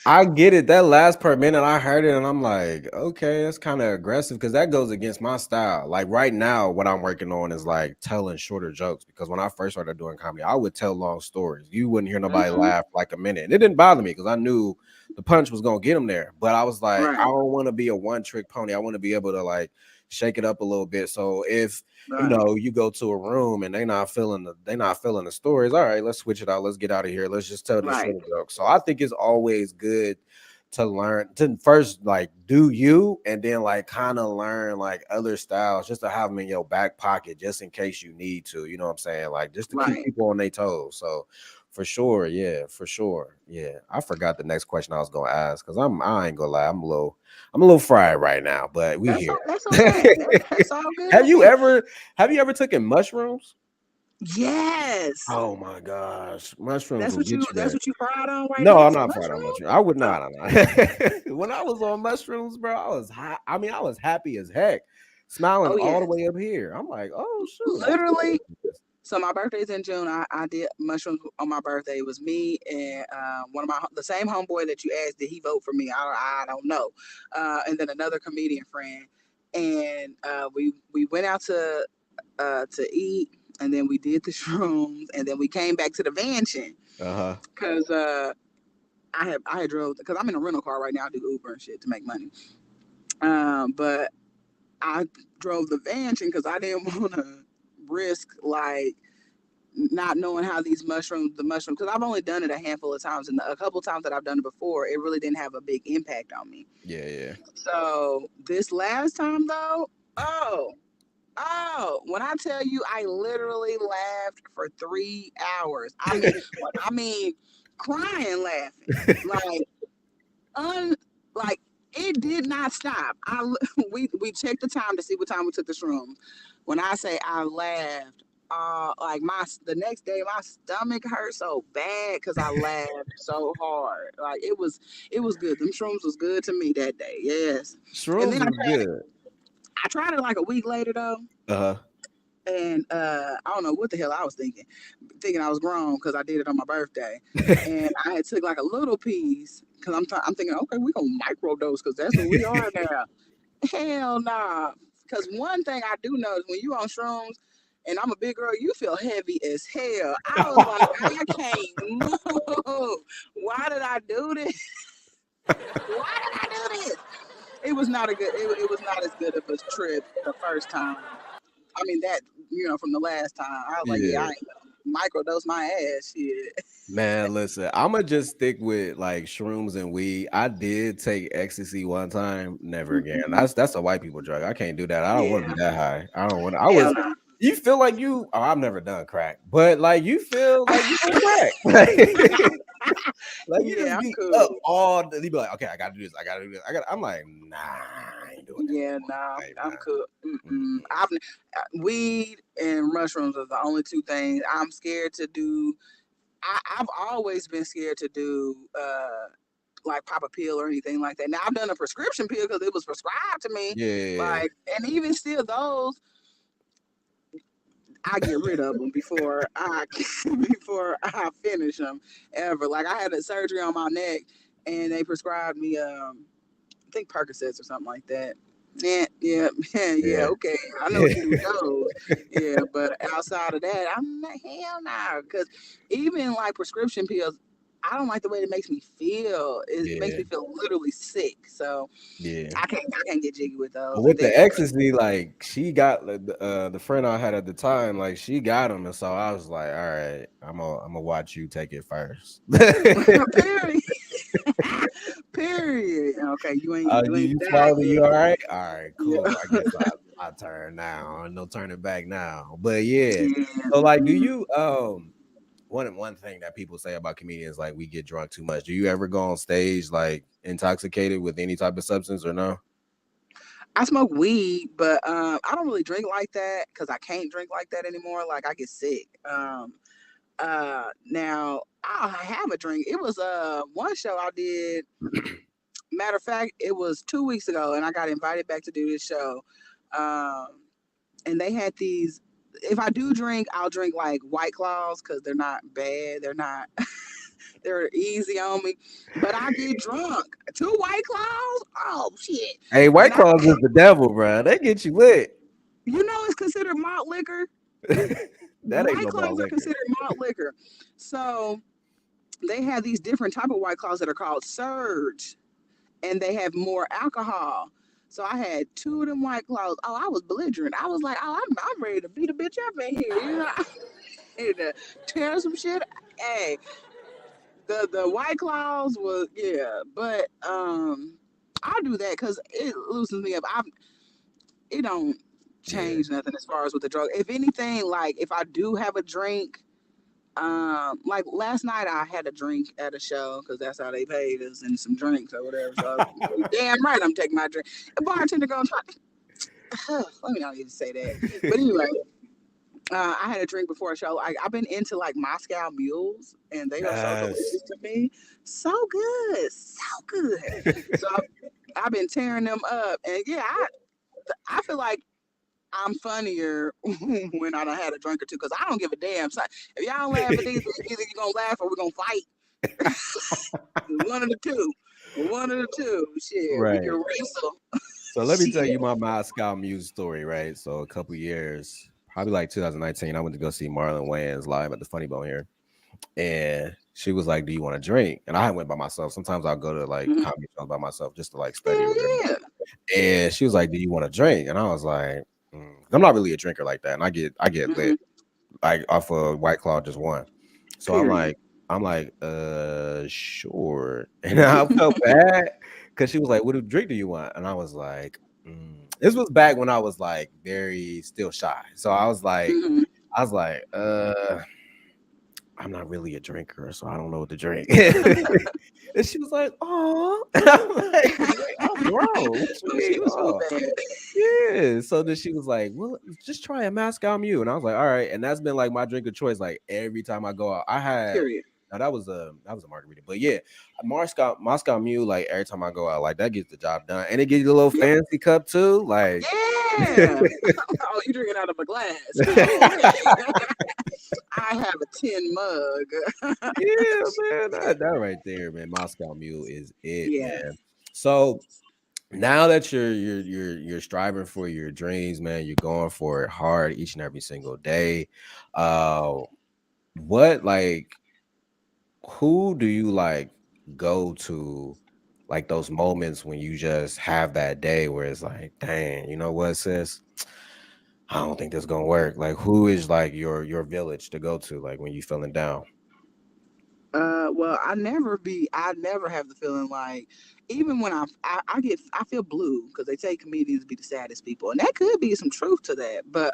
I get it. That last per minute, I heard it, and I'm like, okay, that's kind of aggressive because that goes against my style. Like right now, what I'm working on is like telling shorter jokes. Because when I first started doing comedy, I would tell long stories. You wouldn't hear that? nobody laugh like a minute, and it didn't bother me because I knew the punch was gonna get them there. But I was like, I Right, don't want to be a one trick pony. I want to be able to like shake it up a little bit. So if right, you go to a room and they not feeling the stories. All right, let's switch it out. Let's get out of here. Let's just tell these right, short jokes. So I think it's always good to learn to first like do you and then like kind of learn like other styles just to have them in your back pocket just in case you need to, you know what I'm saying? Like just to keep right. people on their toes. So for sure, yeah, for sure. Yeah. I forgot the next question I was gonna ask because I ain't gonna lie, I'm a little fried right now, but we That's here. that's okay. That's all good have with you me. ever have you ever taken mushrooms? Yes, Oh my gosh, mushrooms that's will what you get you that's there. what you fried on right No, now. I'm not fried on Mushrooms. mushrooms. I would Oh, not. I'm not. When I was on mushrooms, bro, I was high. I mean, I was happy as heck, smiling oh all the yes, way up here. I'm like, oh shoot, I feel literally. this. So my birthday's in June. I did mushrooms on my birthday. It was me and one of the same homeboy that you asked, did he vote for me? I don't know. And then another comedian friend, and we went out to eat, and then we did the shrooms, and then we came back to the mansion Uh huh. because I had drove, because I'm in a rental car right now. I do Uber and shit to make money. But I drove the mansion because I didn't want to risk like not knowing how the mushrooms, because I've only done it a handful of times, and a couple times that I've done it before, it really didn't have a big impact on me. Yeah, yeah. So this last time though, oh, when I tell you, I literally laughed for 3 hours. I mean, crying laughing. Like, un like it did not stop. We checked the time to see what time we took the shrooms. When I say I laughed, like the next day my stomach hurt so bad because I laughed so hard. Like it was good. Them shrooms was good to me that day. Yes. And Shrooms then is good. I tried it like a week later though. Uh-huh. And I don't know what the hell I was thinking I was grown because I did it on my birthday, and I had took like a little piece because I'm thinking, okay, we gonna microdose because that's what we are now. Hell nah, because one thing I do know is when you on shrooms, and I'm a big girl, you feel heavy as hell. I was like, I can't move. Why did I do this? Why did I do this? It was not a good. It was not as good of a trip the first time. I mean that from the last time. I was like, yeah, I Yeah. ain't gonna microdose my ass. Shit. Man, listen, I'ma just stick with like shrooms and weed. I did take ecstasy one time, never again. Mm-mm. That's a white people drug. I can't do that. I don't want to Yeah. be that high. I don't want to. I Hell was no. you feel like you oh, I've never done crack, but like you feel like you on crack. Like you Yeah, just I'm be up cool. all day. You be like, okay, I gotta do this, I gotta do this. I'm like, nah, I ain't doing this no Yeah, more. no, Like, I'm cool. nah. Mm-mm. Weed and mushrooms are the only two things I'm scared to do. I've always been scared to do like pop a pill or anything like that. Now I've done a prescription pill because it was prescribed to me. Yeah, Like, and even still, those I get rid of them before I before I finish them ever. Like I had a surgery on my neck, and they prescribed me I think Percocets or something like that. Yeah, yeah, yeah. yeah. Okay, I know what you do with those. Yeah, but outside of that, I'm like hell no. Because even like prescription pills, I don't like the way it makes me feel. It makes Yeah, me feel literally sick. So yeah. I can't get jiggy with But those. And with the then ecstasy, like she got like, the friend I had at the time, like she got him, and so I was like, all right, I'm gonna watch you take it first. period, period. Okay, you ain't You died swallowed it, you yet. all right? All right, cool. I Yeah, guess I turn now. No turning back now. But yeah. yeah. So like do you one thing that people say about comedians, like we get drunk too much. Do you ever go on stage like intoxicated with any type of substance or no? I smoke weed, but I don't really drink like that because I can't drink like that anymore. Like I get sick. Now I have a drink. It was one show I did. Matter of fact, it was 2 weeks ago, and I got invited back to do this show. Um, and they had these. If I do drink, I'll drink like White Claws because they're not bad. They're not. They're easy on me. But I get drunk. Two White Claws. Oh shit! Hey, And White Claws is the devil, bro. They get you lit. it's considered malt liquor. That ain't White no ball Claws are liquor. considered malt liquor. So they have these different type of White Claws that are called Surge, and they have more alcohol. So I had two of them White Claws. Oh, I was belligerent. I was like, oh, I'm ready to beat a bitch up in here. Ready to tear some shit. Hey, the White Claws was yeah, but I'll do that because it loosens me up. It don't Yeah. change nothing as far as with the drug. If anything, like if I do have a drink. Like last night I had a drink at a show because that's how they paid us and some drinks or whatever. So damn right I'm taking my drink. A bartender gonna try. Let me not even say that. But anyway, I had a drink before a show. I've been into like Moscow mules and they are so Yes. delicious to me. So good, so good. So I've been tearing them up, and yeah, I feel like I'm funnier when I done had a drink or two because I don't give a damn. So if y'all don't laugh at these, either you're gonna laugh or we're gonna fight. One of the two. One of the two. Shit, we can Right. wrestle. So let me tell Shit. you my Moscow Muse story, right? So a couple years, probably like 2019, I went to go see Marlon Wayans live at the Funny Bone here. And she was like, do you want to drink? And I went by myself. Sometimes I'll go to like Mhm. comedy shows by myself just to like study or Hell whatever. yeah. And she was like, do you want to drink? And I was like, I'm not really a drinker like that. And I get lit Hmm. like off of White Claw just one. So Period. I'm like, sure. And I felt bad because she was like, what drink do you want? And I was like, this was back when I was like very still shy. So I was like, Hmm. I was like, I'm not really a drinker, so I don't know what to drink. And she was like, "Oh," I'm like, "Wait, I'm grown. What you She mean? was feeling Oh, bad. yeah." So then she was like, "Well, just try a Moscow Mule," and I was like, "All right." And that's been like my drink of choice. Like every time I go out, I had. Period. Now that was a margarita, but yeah, Moscow Mule. Like every time I go out, like that gets the job done, and it gives you a little Yep. fancy cup too. Like, Yeah. Oh, you drinking out of a glass? Okay. I have a tin mug. yeah, man, that right there, man. Moscow Mule is it, Yeah. man. So now that you're striving for your dreams, man, you're going for it hard each and every single day. Uh, what like who do you like go to? Like those moments when you just have that day where it's like, dang, you know what, sis? I don't think this gonna work. Like, who is like your village to go to? Like when you feeling down. Well, I never have the feeling like, even when I feel blue because they say comedians be the saddest people, and that could be some truth to that. But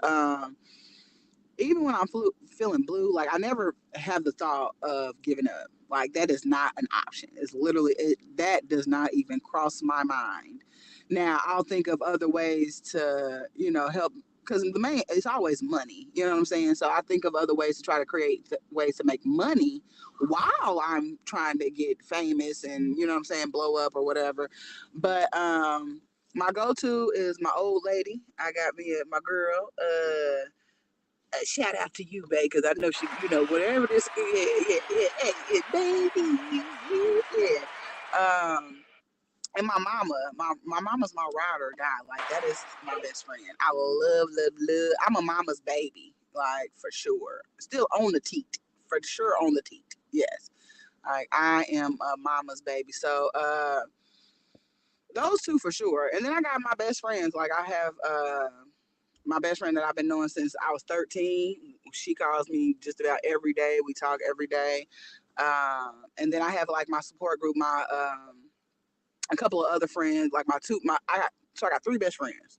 even when I'm feeling blue, like I never have the thought of giving up. Like that is not an option. It's literally that does not even cross my mind. Now I'll think of other ways to help because the main it's always money. You know what I'm saying? So I think of other ways to try to create ways to make money while I'm trying to get famous and what I'm saying, blow up or whatever. But my go-to is my old lady. I got me my girl. Shout out to you, babe, because I know she, whatever this, yeah, yeah, yeah, hey, yeah, baby, yeah. And my mama, my mama's my ride or die. Like that is my best friend. I love, love, love. I'm a mama's baby, like for sure. Still on the teat, for sure on the teat. Yes, like I am a mama's baby. So those two for sure. And then I got my best friends. Like I have my best friend that I've been knowing since I was 13. She calls me just about every day. We talk every day. And then I have like my support group, my a couple of other friends, like so I got three best friends.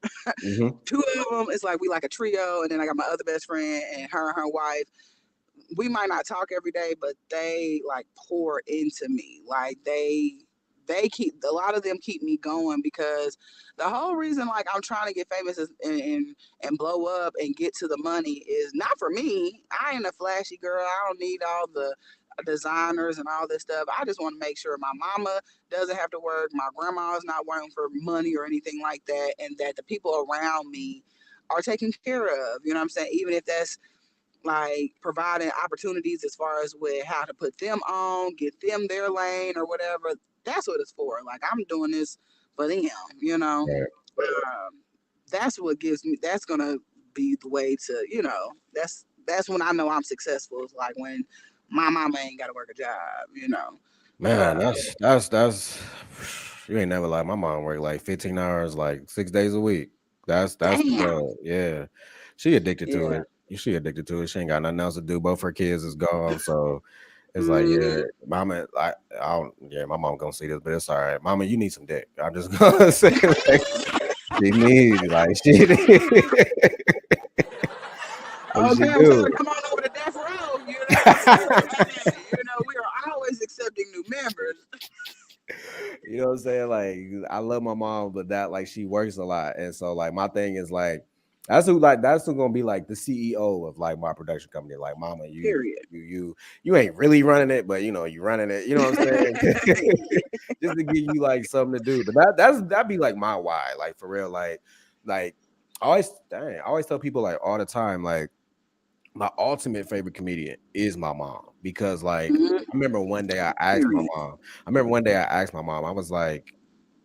Hmm. Two of them is like we like a trio, and then I got my other best friend and her wife. We might not talk every day, but they like pour into me. Like they keep a lot of them keep me going because the whole reason like I'm trying to get famous and blow up and get to the money is not for me. I ain't a flashy girl. I don't need all the designers and all this stuff. I just want to make sure my mama doesn't have to work, my grandma's not working for money or anything like that, and that the people around me are taken care of. You know what I'm saying? Even if that's like providing opportunities as far as with how to put them on, get them their lane or whatever. That's what it's for. Like I'm doing this for them, you know. Right. Um, that's what gives me. That's gonna be the way to, That's when I know I'm successful. It's like when my mama ain't got to work a job. Man, Uh, that's you ain't never like my mom worked like 15 hours, like 6 days a week. That's the Damn. plug. Yeah. She addicted to Yeah. it. She addicted to it. She ain't got nothing else to do. Both her kids is gone. So it's like, yeah, Hmm. mama, I don't, yeah, my mom gonna see this, but it's all right. Mama, you need some dick. I'm just gonna say like she needs, like she like Okay, she I'm telling her, do. come on over to Death Row. We are always accepting new members. You know what I'm saying? Like I love my mom, but that like she works a lot, and so like my thing is like that's who gonna be like the CEO of like my production company. Like, mama, Period. you ain't really running it, but you running it. You know what I'm saying? Just to give you like something to do. But that'd be like my why, like for real. Like I always tell people like all the time, like my ultimate favorite comedian is my mom because like Mhm. I remember one day I asked my Period. mom. I remember one day I asked my mom. I was like,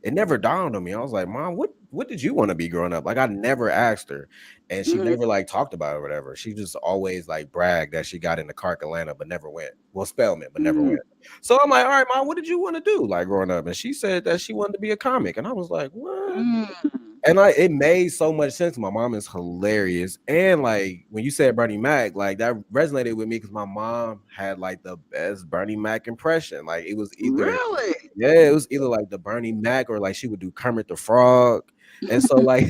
it never dawned on me. I was like, Mom, what did you want to be growing up? Like I never asked her, and she Mhm. never like talked about it or whatever. She just always like bragged that she got into Clark Atlanta, but never went. Well, Spelman, but never Mhm. went. So I'm like, all right, Mom, what did you want to do like growing up? And she said that she wanted to be a comic, and I was like, what? Mm. And like it made so much sense. My mom is hilarious. And like when you said Bernie Mac, like that resonated with me because my mom had like the best Bernie Mac impression. Like it was either, Really? yeah, it was either like the Bernie Mac or like she would do Kermit the Frog. And so like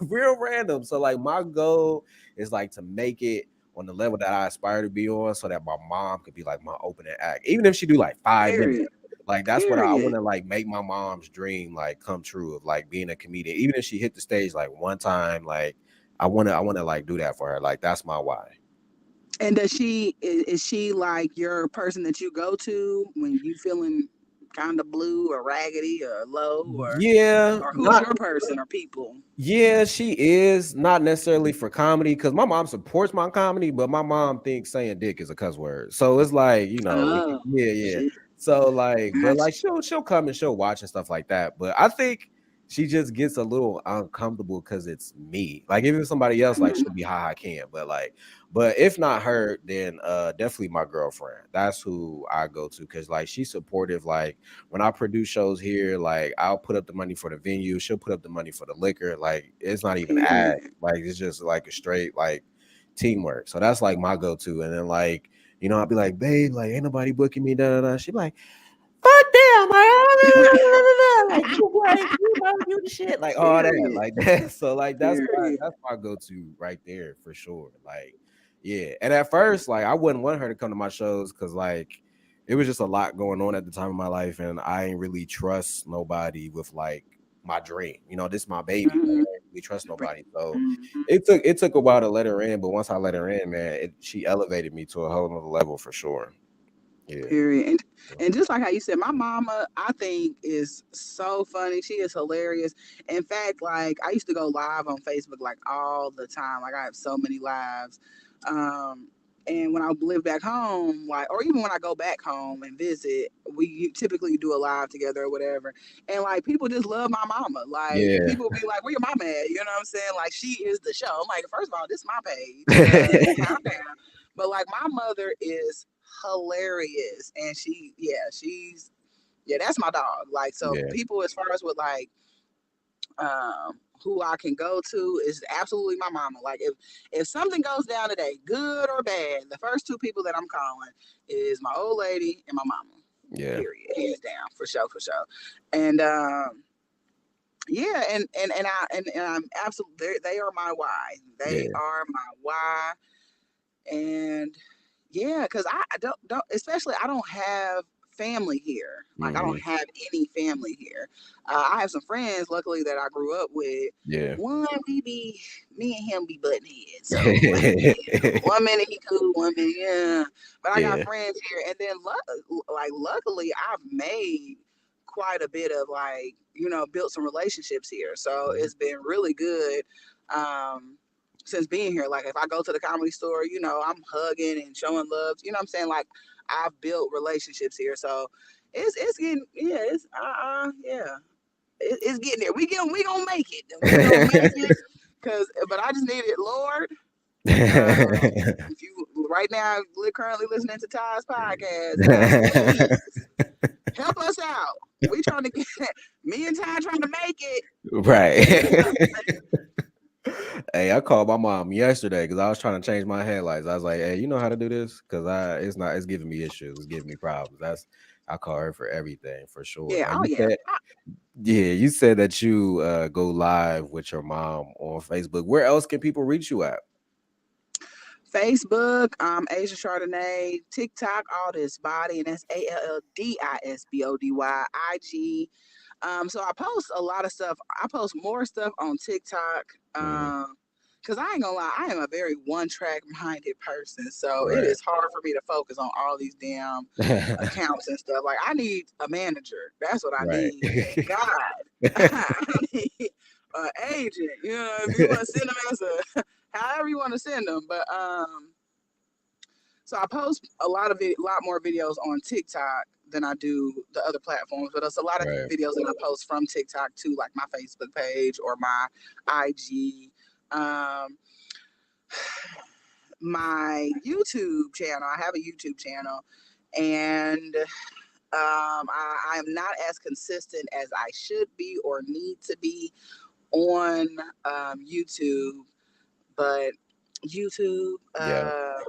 real random. So like my goal is like to make it on the level that I aspire to be on, so that my mom could be like my opening act, even if she do like 5 minutes. Period. Like that's what I Period. want to like make my mom's dream like come true of like being a comedian. Even if she hit the stage like one time, like I wanna like do that for her. Like that's my why. And is she like your person that you go to when you feeling kind of blue or raggedy or low, Yeah, or who's not your person or people? yeah, she is not necessarily for comedy because my mom supports my comedy, but my mom thinks saying dick is a cuss word. So it's like, Oh, yeah, yeah. shit. So like, but Gotcha. like she'll come and she'll watch and stuff like that. But I think she just gets a little uncomfortable because it's me. Like if it's somebody else, like she'll be hi I can. But if not her, then definitely my girlfriend. That's who I go to because like she's supportive. Like when I produce shows here, like I'll put up the money for the venue, she'll put up the money for the liquor. Like it's not even ad, Period. like it's just like a straight like teamwork. So that's like my go-to. And then like, I'll be like, babe, like ain't nobody booking me, da da da. She be like, fuck them, like you the shit, like all that, Period. like that. So like Period. that's my go-to right there for sure. Like, yeah. And at first, like I wouldn't want her to come to my shows because like it was just a lot going on at the time of my life, and I ain't really trust nobody with like my dream. This is my baby. Like, Mhm. I ain't really trust nobody. So Mhm. it took a while to let her in, but once I let her in, man, she elevated me to a whole nother level for sure. Yeah. Period. And just like how you said, my mama, I think, is so funny. She is hilarious. In fact, like I used to go live on Facebook like all the time. Like I have so many lives. Um, and when I live back home, like, or even when I go back home and visit, we typically do a live together or whatever. And like people just love my mama. Like Yeah. people be like, "Where your mama at?" You know what I'm saying? Like she is the show. I'm like, first of all, this is my page. Calm down. But like my mother is hilarious, and yeah, that's my dog. Like so, Yeah. people as far as with like who I can go to is absolutely my mama. Like if something goes down today, good or bad, the first two people that I'm calling is my old lady and my mama. Yeah. Period, hands down, for sure, for sure. And yeah, and I'm absolutely they are my why. They Yeah. are my why. And yeah, because I don't especially I don't have family here. Like I don't Mhm. have any family here. I have some friends, luckily, that I grew up with. Yeah. One, me and him be butting heads. So like, yeah, one minute he cool, one minute yeah. But I got Yeah. friends here, and then like luckily I've made quite a bit of like built some relationships here. So Mhm. it's been really good. Um, since being here. Like if I go to the comedy store, I'm hugging and showing love. You know what I'm saying? Like I've built relationships here, so it's getting it's yeah, it's getting there. We gonna make it. We gonna make it. But I just need it, Lord. If you right now currently listening to Ty's podcast, please help us out. We trying to get me and Ty trying to make it. Right. Hey, I called my mom yesterday because I was trying to change my headlights. I was like, "Hey, you know how to do this? Because it's giving me issues. It's giving me problems." I call her for everything for sure. Yeah, Now oh you yeah. said, yeah, you said that you go live with your mom on Facebook. Where else can people reach you at? Facebook, Asia Chardonay, TikTok, all this body, and that's ALLDISBODY, IG. So I post a lot of stuff. I post more stuff on TikTok. Mhm. Cause I ain't gonna lie, I am a very one track minded person. So it Right. is hard for me to focus on all these damn accounts and stuff. Like I need a manager. That's what I Right. need. God, I need an agent. If you want to send them as a, however you want to send them. But so I post lot more videos on TikTok than I do the other platforms. But it's a lot of Right. videos that I post from TikTok to like my Facebook page or my IG. Um, my YouTube channel. I have a YouTube channel, and I am not as consistent as I should be or need to be on YouTube. But YouTube, Yeah.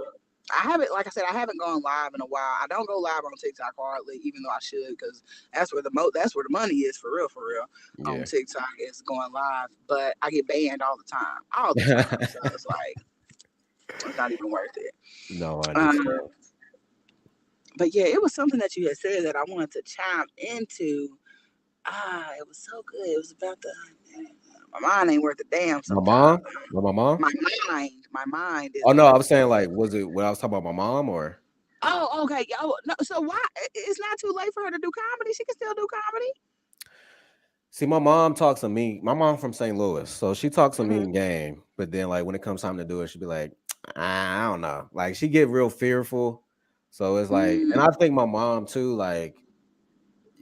I haven't, like I said, I haven't gone live in a while. I don't go live on TikTok hardly, even though I should, because that's where the money is for real, for real. On Yeah. TikTok is going live, but I get banned all the time, all the time. So it's like It's not even worth it. No, I Um, understand. but yeah, it was something that you had said that I wanted to chime into. It was so good. It was about the my mind ain't worth a damn My sometimes. mom? No, my mom? My mind Oh is no, I was saying like, was it when I was talking about my mom or? Oh, okay. Oh, no. So why? It's not too late for her to do comedy. She can still do comedy. See, my mom talks a mean. My mom from St. Louis, so she talks a Hmm. mean game. But then, like when it comes time to do it, she be like, I don't know. Like she get real fearful. So it's like, and I Mm, think my mom too. Like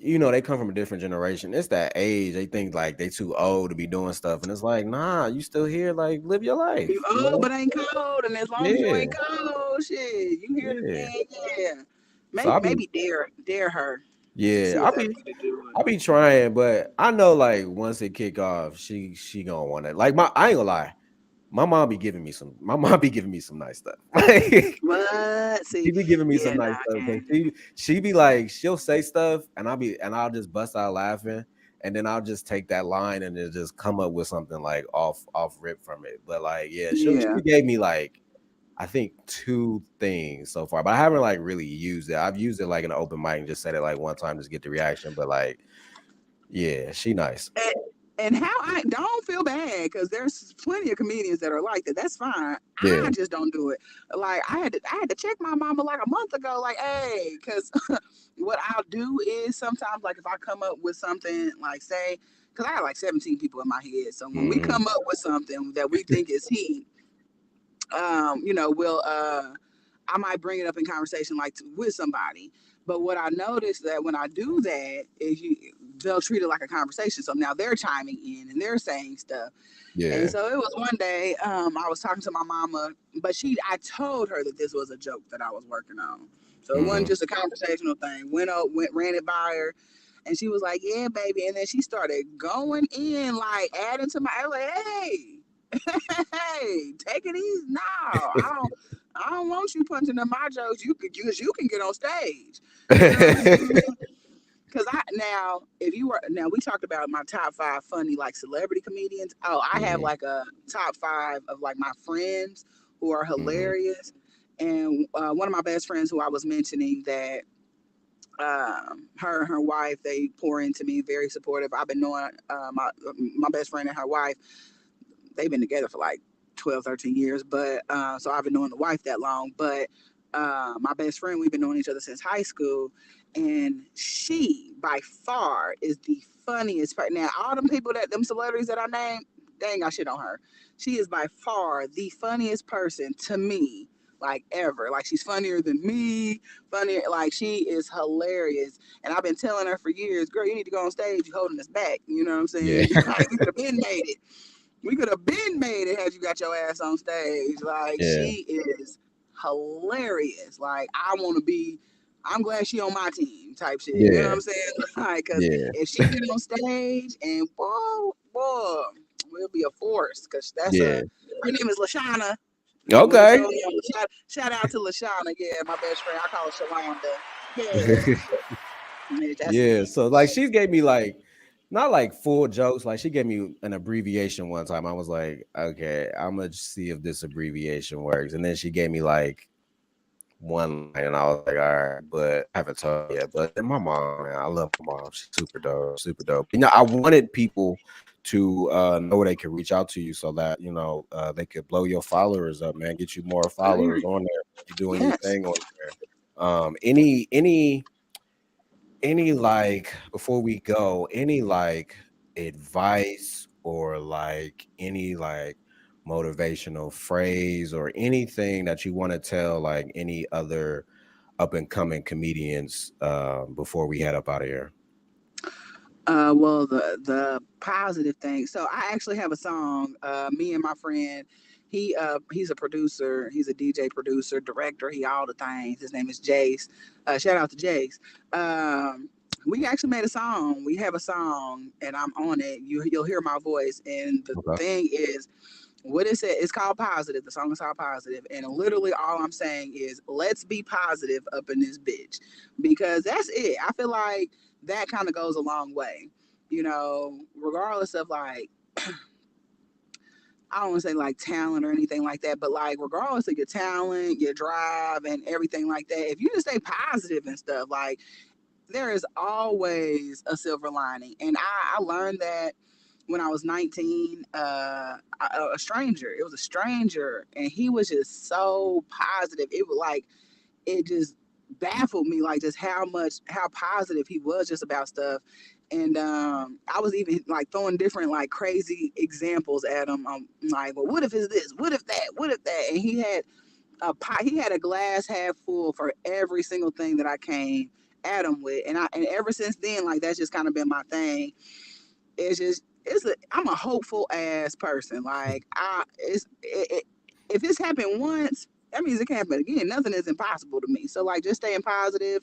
they come from a different generation. It's that age. They think like they too old to be doing stuff, and it's like, nah, you still here. Like live your you life. old but ain't cold, and as long as you ain't Yeah, cold, shit, you hear the yeah. man. Yeah, So I be, maybe dare her to yeah, see if that's gonna do I be trying, but I know like once it kick off, she gonna want it. Like I ain't gonna lie. My mom be giving me some nice stuff. it. Like What? she See, be giving me yeah, some nah, nice I stuff because can't. she be like she'll say stuff and I'll just bust out laughing and then I'll just take that line and then just come up with something like off rip from it. But like yeah, Yeah. she gave me like I think two things so far, but I haven't like really used it. I've used it like in an open mic and just said it like one time just get the reaction. But like yeah, she nice. And, and how I don't feel bad because there's plenty of comedians that are like that. That's fine. I Yeah. just don't do it. Like I had to check my mama like a month ago. Like, hey, because what I'll do is sometimes like if I come up with something like say, because I got like 17 people in my head. So when we Hmm. come up with something that we think is heat, we'll I might bring it up in conversation like with somebody. But what I noticed that when I do that is they'll treat it like a conversation. So now they're chiming in and they're saying stuff. And Yeah. so it was one day, I was talking to my mama, but I told her that this was a joke that I was working on. So it wasn't Hmm. just a conversational thing. Ran it by her, and she was like, "Yeah, baby." And then she started going in, like adding to my. I was like, "Hey, hey, take it easy. No, I don't want you punching in my jokes. You can get on stage. You know what I'm saying? Because I now, if you were now, we talked about my top five funny like celebrity comedians. Oh, I have Hmm. like a top five of like my friends who are Hmm. hilarious, and one of my best friends who I was mentioning that her and her wife they pour into me, very supportive. I've been knowing my best friend and her wife. They've been together for like 12, 13 years, but so I've been knowing the wife that long. But my best friend, we've been knowing each other since high school, and she by far is the funniest part. Now, all them celebrities that I named, they ain't got shit on her. She is by far the funniest person to me, like ever. Like she's funnier than me, funnier. Like she is hilarious. And I've been telling her for years, girl, you need to go on stage. You holding us back. You know what I'm Yeah. saying? Like we could have been made it. We could have been made it had you got your ass on stage. Like Yeah. she is hilarious. Like I want to be. I'm glad she on my team, type shit. You know what Yeah. I'm saying? Like, cause Yeah. if she get on stage and boy, we'll be a force. Cause Yeah. her name is Lashana. When it's Okay. so shout out to Lashana. Yeah, my best friend. I call her Shalonda. Yeah, yeah, that's Yeah. it. So like she gave me like not like full jokes. Like she gave me an abbreviation one time. I was like, okay, I'm gonna see if this abbreviation works. And then she gave me like one line, and I was like, all right, but I haven't told her yet. But then my mom, man, I love my mom. She's super dope, super dope. I wanted people to know where they could reach out to you so that they could blow your followers up, man. Get you more followers on there. You doing your Yes. thing on there. Any like before we go, any like advice or like any like motivational phrase or anything that you want to tell like any other up and coming comedians before we head up out of here? Well, the positive thing. So I actually have a song. Me and my friend, he's a producer. He's a DJ producer, director. He all the things. His name is Jace. Shout out to Jace. Um, we actually made a song. We have a song, and I'm on it. You'll hear my voice. And the Okay. thing is, what it said, it's called Positive. The song is called Positive, and literally all I'm saying is, let's be positive up in this bitch, because that's it. I feel like that kind of goes a long way, regardless of like I don't want to say like talent or anything like that, but like regardless of your talent, your drive, and everything like that, if you just stay positive and stuff, like there is always a silver lining. And I learned that when I was 19, a stranger. It was a stranger, and he was just so positive. It was like it just baffled me, like just how positive he was just about stuff. And I was even like throwing different like crazy examples at him. Like, well, what if it's this? What if that? What if that? And he had a glass half full for every single thing that I came at him with. And ever since then, like that's just kind of been my thing. I'm a hopeful ass person. Like if it's happened once, that means it can happen again. Nothing is impossible to me. So like just staying positive,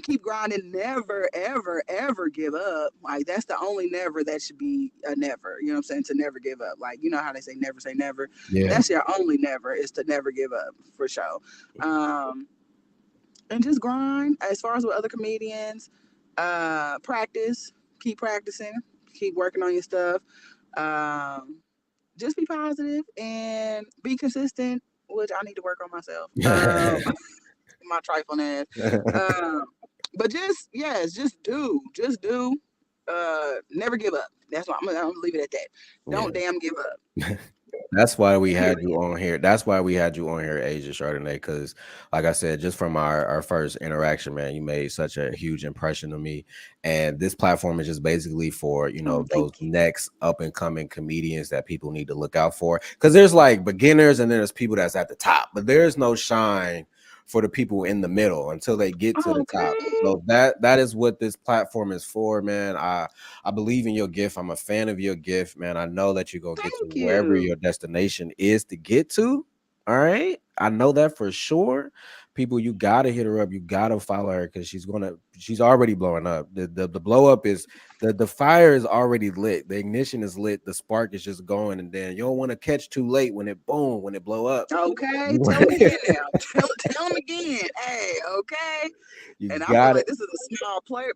keep grinding, never, ever, ever give up. Like that's the only never that should be a never. You know what I'm saying? To never give up. Like you know how they say never. Yeah. That's your only never is to never give up for sure. Um, and just grind. As far as with other comedians, practice, keep practicing, keep working on your stuff. Um, just be positive and be consistent, which I need to work on myself. My trifling ass. Um, but just yes, just do. Never give up. That's why I'm gonna leave it at that. Yeah. Don't damn give up. That's why we had you Period. on here. That's why we had you on here, Asia Chardonnay, because like I said, just from our first interaction, man, you made such a huge impression on me. And this platform is just basically for, Oh, thank those you. next up and coming comedians that people need to look out for. Because there's like beginners and then there's people that's at the top, but there's no shine for the people in the middle until they get to the top. Okay. So that is what this platform is for, man. I believe in your gift. I'm a fan of your gift, man. I know that you're gonna get to Thank wherever you. your destination is to get to. All right. I know that for sure. People, you gotta hit her up. You gotta follow her because she's already blowing up. The blow up is the fire is already lit. The ignition is lit. The spark is just going, and then you don't want to catch too late when it boom, when it blow up. Okay. You, Tell them again now. Tell them again. Hey, okay. you And I feel got like it. this is a small prayer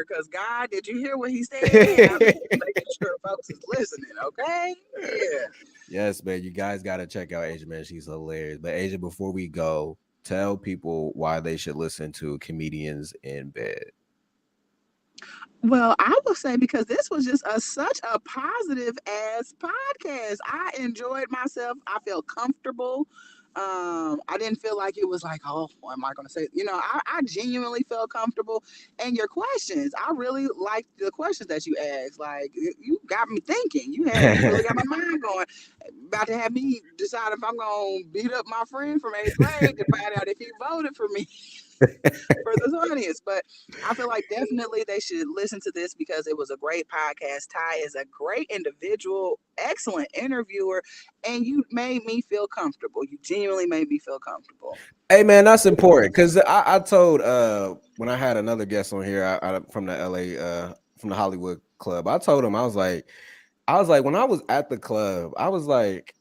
because God, did you hear what he said? I'm just making sure folks is listening, okay? Yeah. Yes, man. You guys got to check out Asia, man. She's hilarious. But Asia, before we go, tell people why they should listen to Comedians in Bed. Well, I will say because this was just such a positive ass podcast. I enjoyed myself. I felt comfortable. I didn't feel like it was like, oh, what am I going to say? I genuinely felt comfortable. And your questions, I really liked the questions that you asked. Like, you got me thinking. You really got my mind going. About to have me decide if I'm going to beat up my friend from eighth grade to find out if he voted for me for this audience. But I feel like definitely they should listen to this because it was a great podcast. Ty is a great individual, excellent interviewer, and you made me feel comfortable. You genuinely made me feel comfortable. Hey, man, that's important because I told when I had another guest on here from the LA from the Hollywood club, I told him I was like when I was at the club, I was like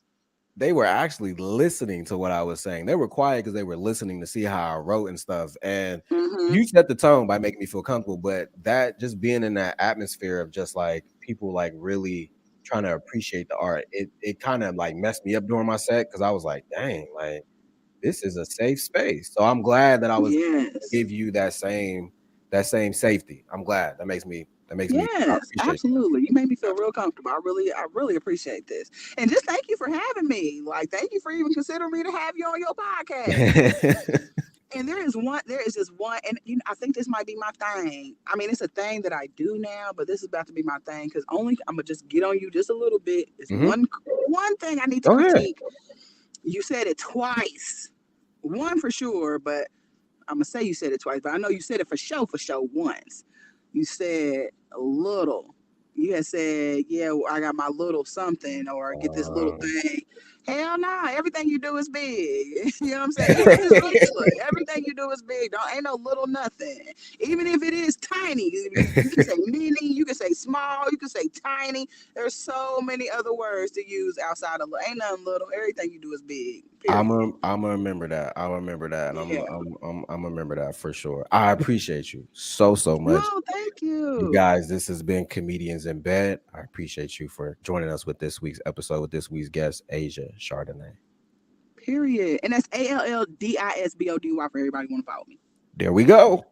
they were actually listening to what I was saying. They were quiet because they were listening to see how I wrote and stuff. And Hmm. you set the tone by making me feel comfortable. But that just being in that atmosphere of just like people like really trying to appreciate the art, it kind of like messed me up during my set because I was like, dang, like this is a safe space. So I'm glad that I was able to Yes. give you that same safety. I'm glad. That makes me I Yes, appreciate absolutely. You made me feel real comfortable. I really appreciate this. And just thank you for having me. Like, thank you for even considering me to have you on your podcast. you. And there is just one, and I think this might be my thing. I mean, it's a thing that I do now, but this is about to be my thing because only I'm gonna just get on you just a little bit. It's Hmm. one thing I need to Go ahead. critique. You said it twice, one for sure, but I'm gonna say you said it twice, but I know you said it for sure once. You said a little. You had said, "Yeah, well, I got my little something, or get this little Uh, thing." Hell no, everything you do is big. You know what I'm saying? Even if it's regular, everything you do is big. Don't ain't no little nothing. Even if it is tiny, you can say mini, you can say small, you can say tiny. There's so many other words to use outside of little. Ain't nothing little. Everything you do is big. Period. I'm gonna remember that. I'll remember that, and Yeah. I'm remember that for sure. I appreciate you so No, much. You you. guys, this has been Comedians in Bed. I appreciate you for joining us with this week's episode with this week's guest, Asia Chardonay. Period. And that's ALLDISBODY for everybody want to follow me. There we go.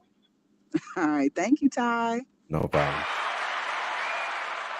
All right. Thank you, Ty. No problem.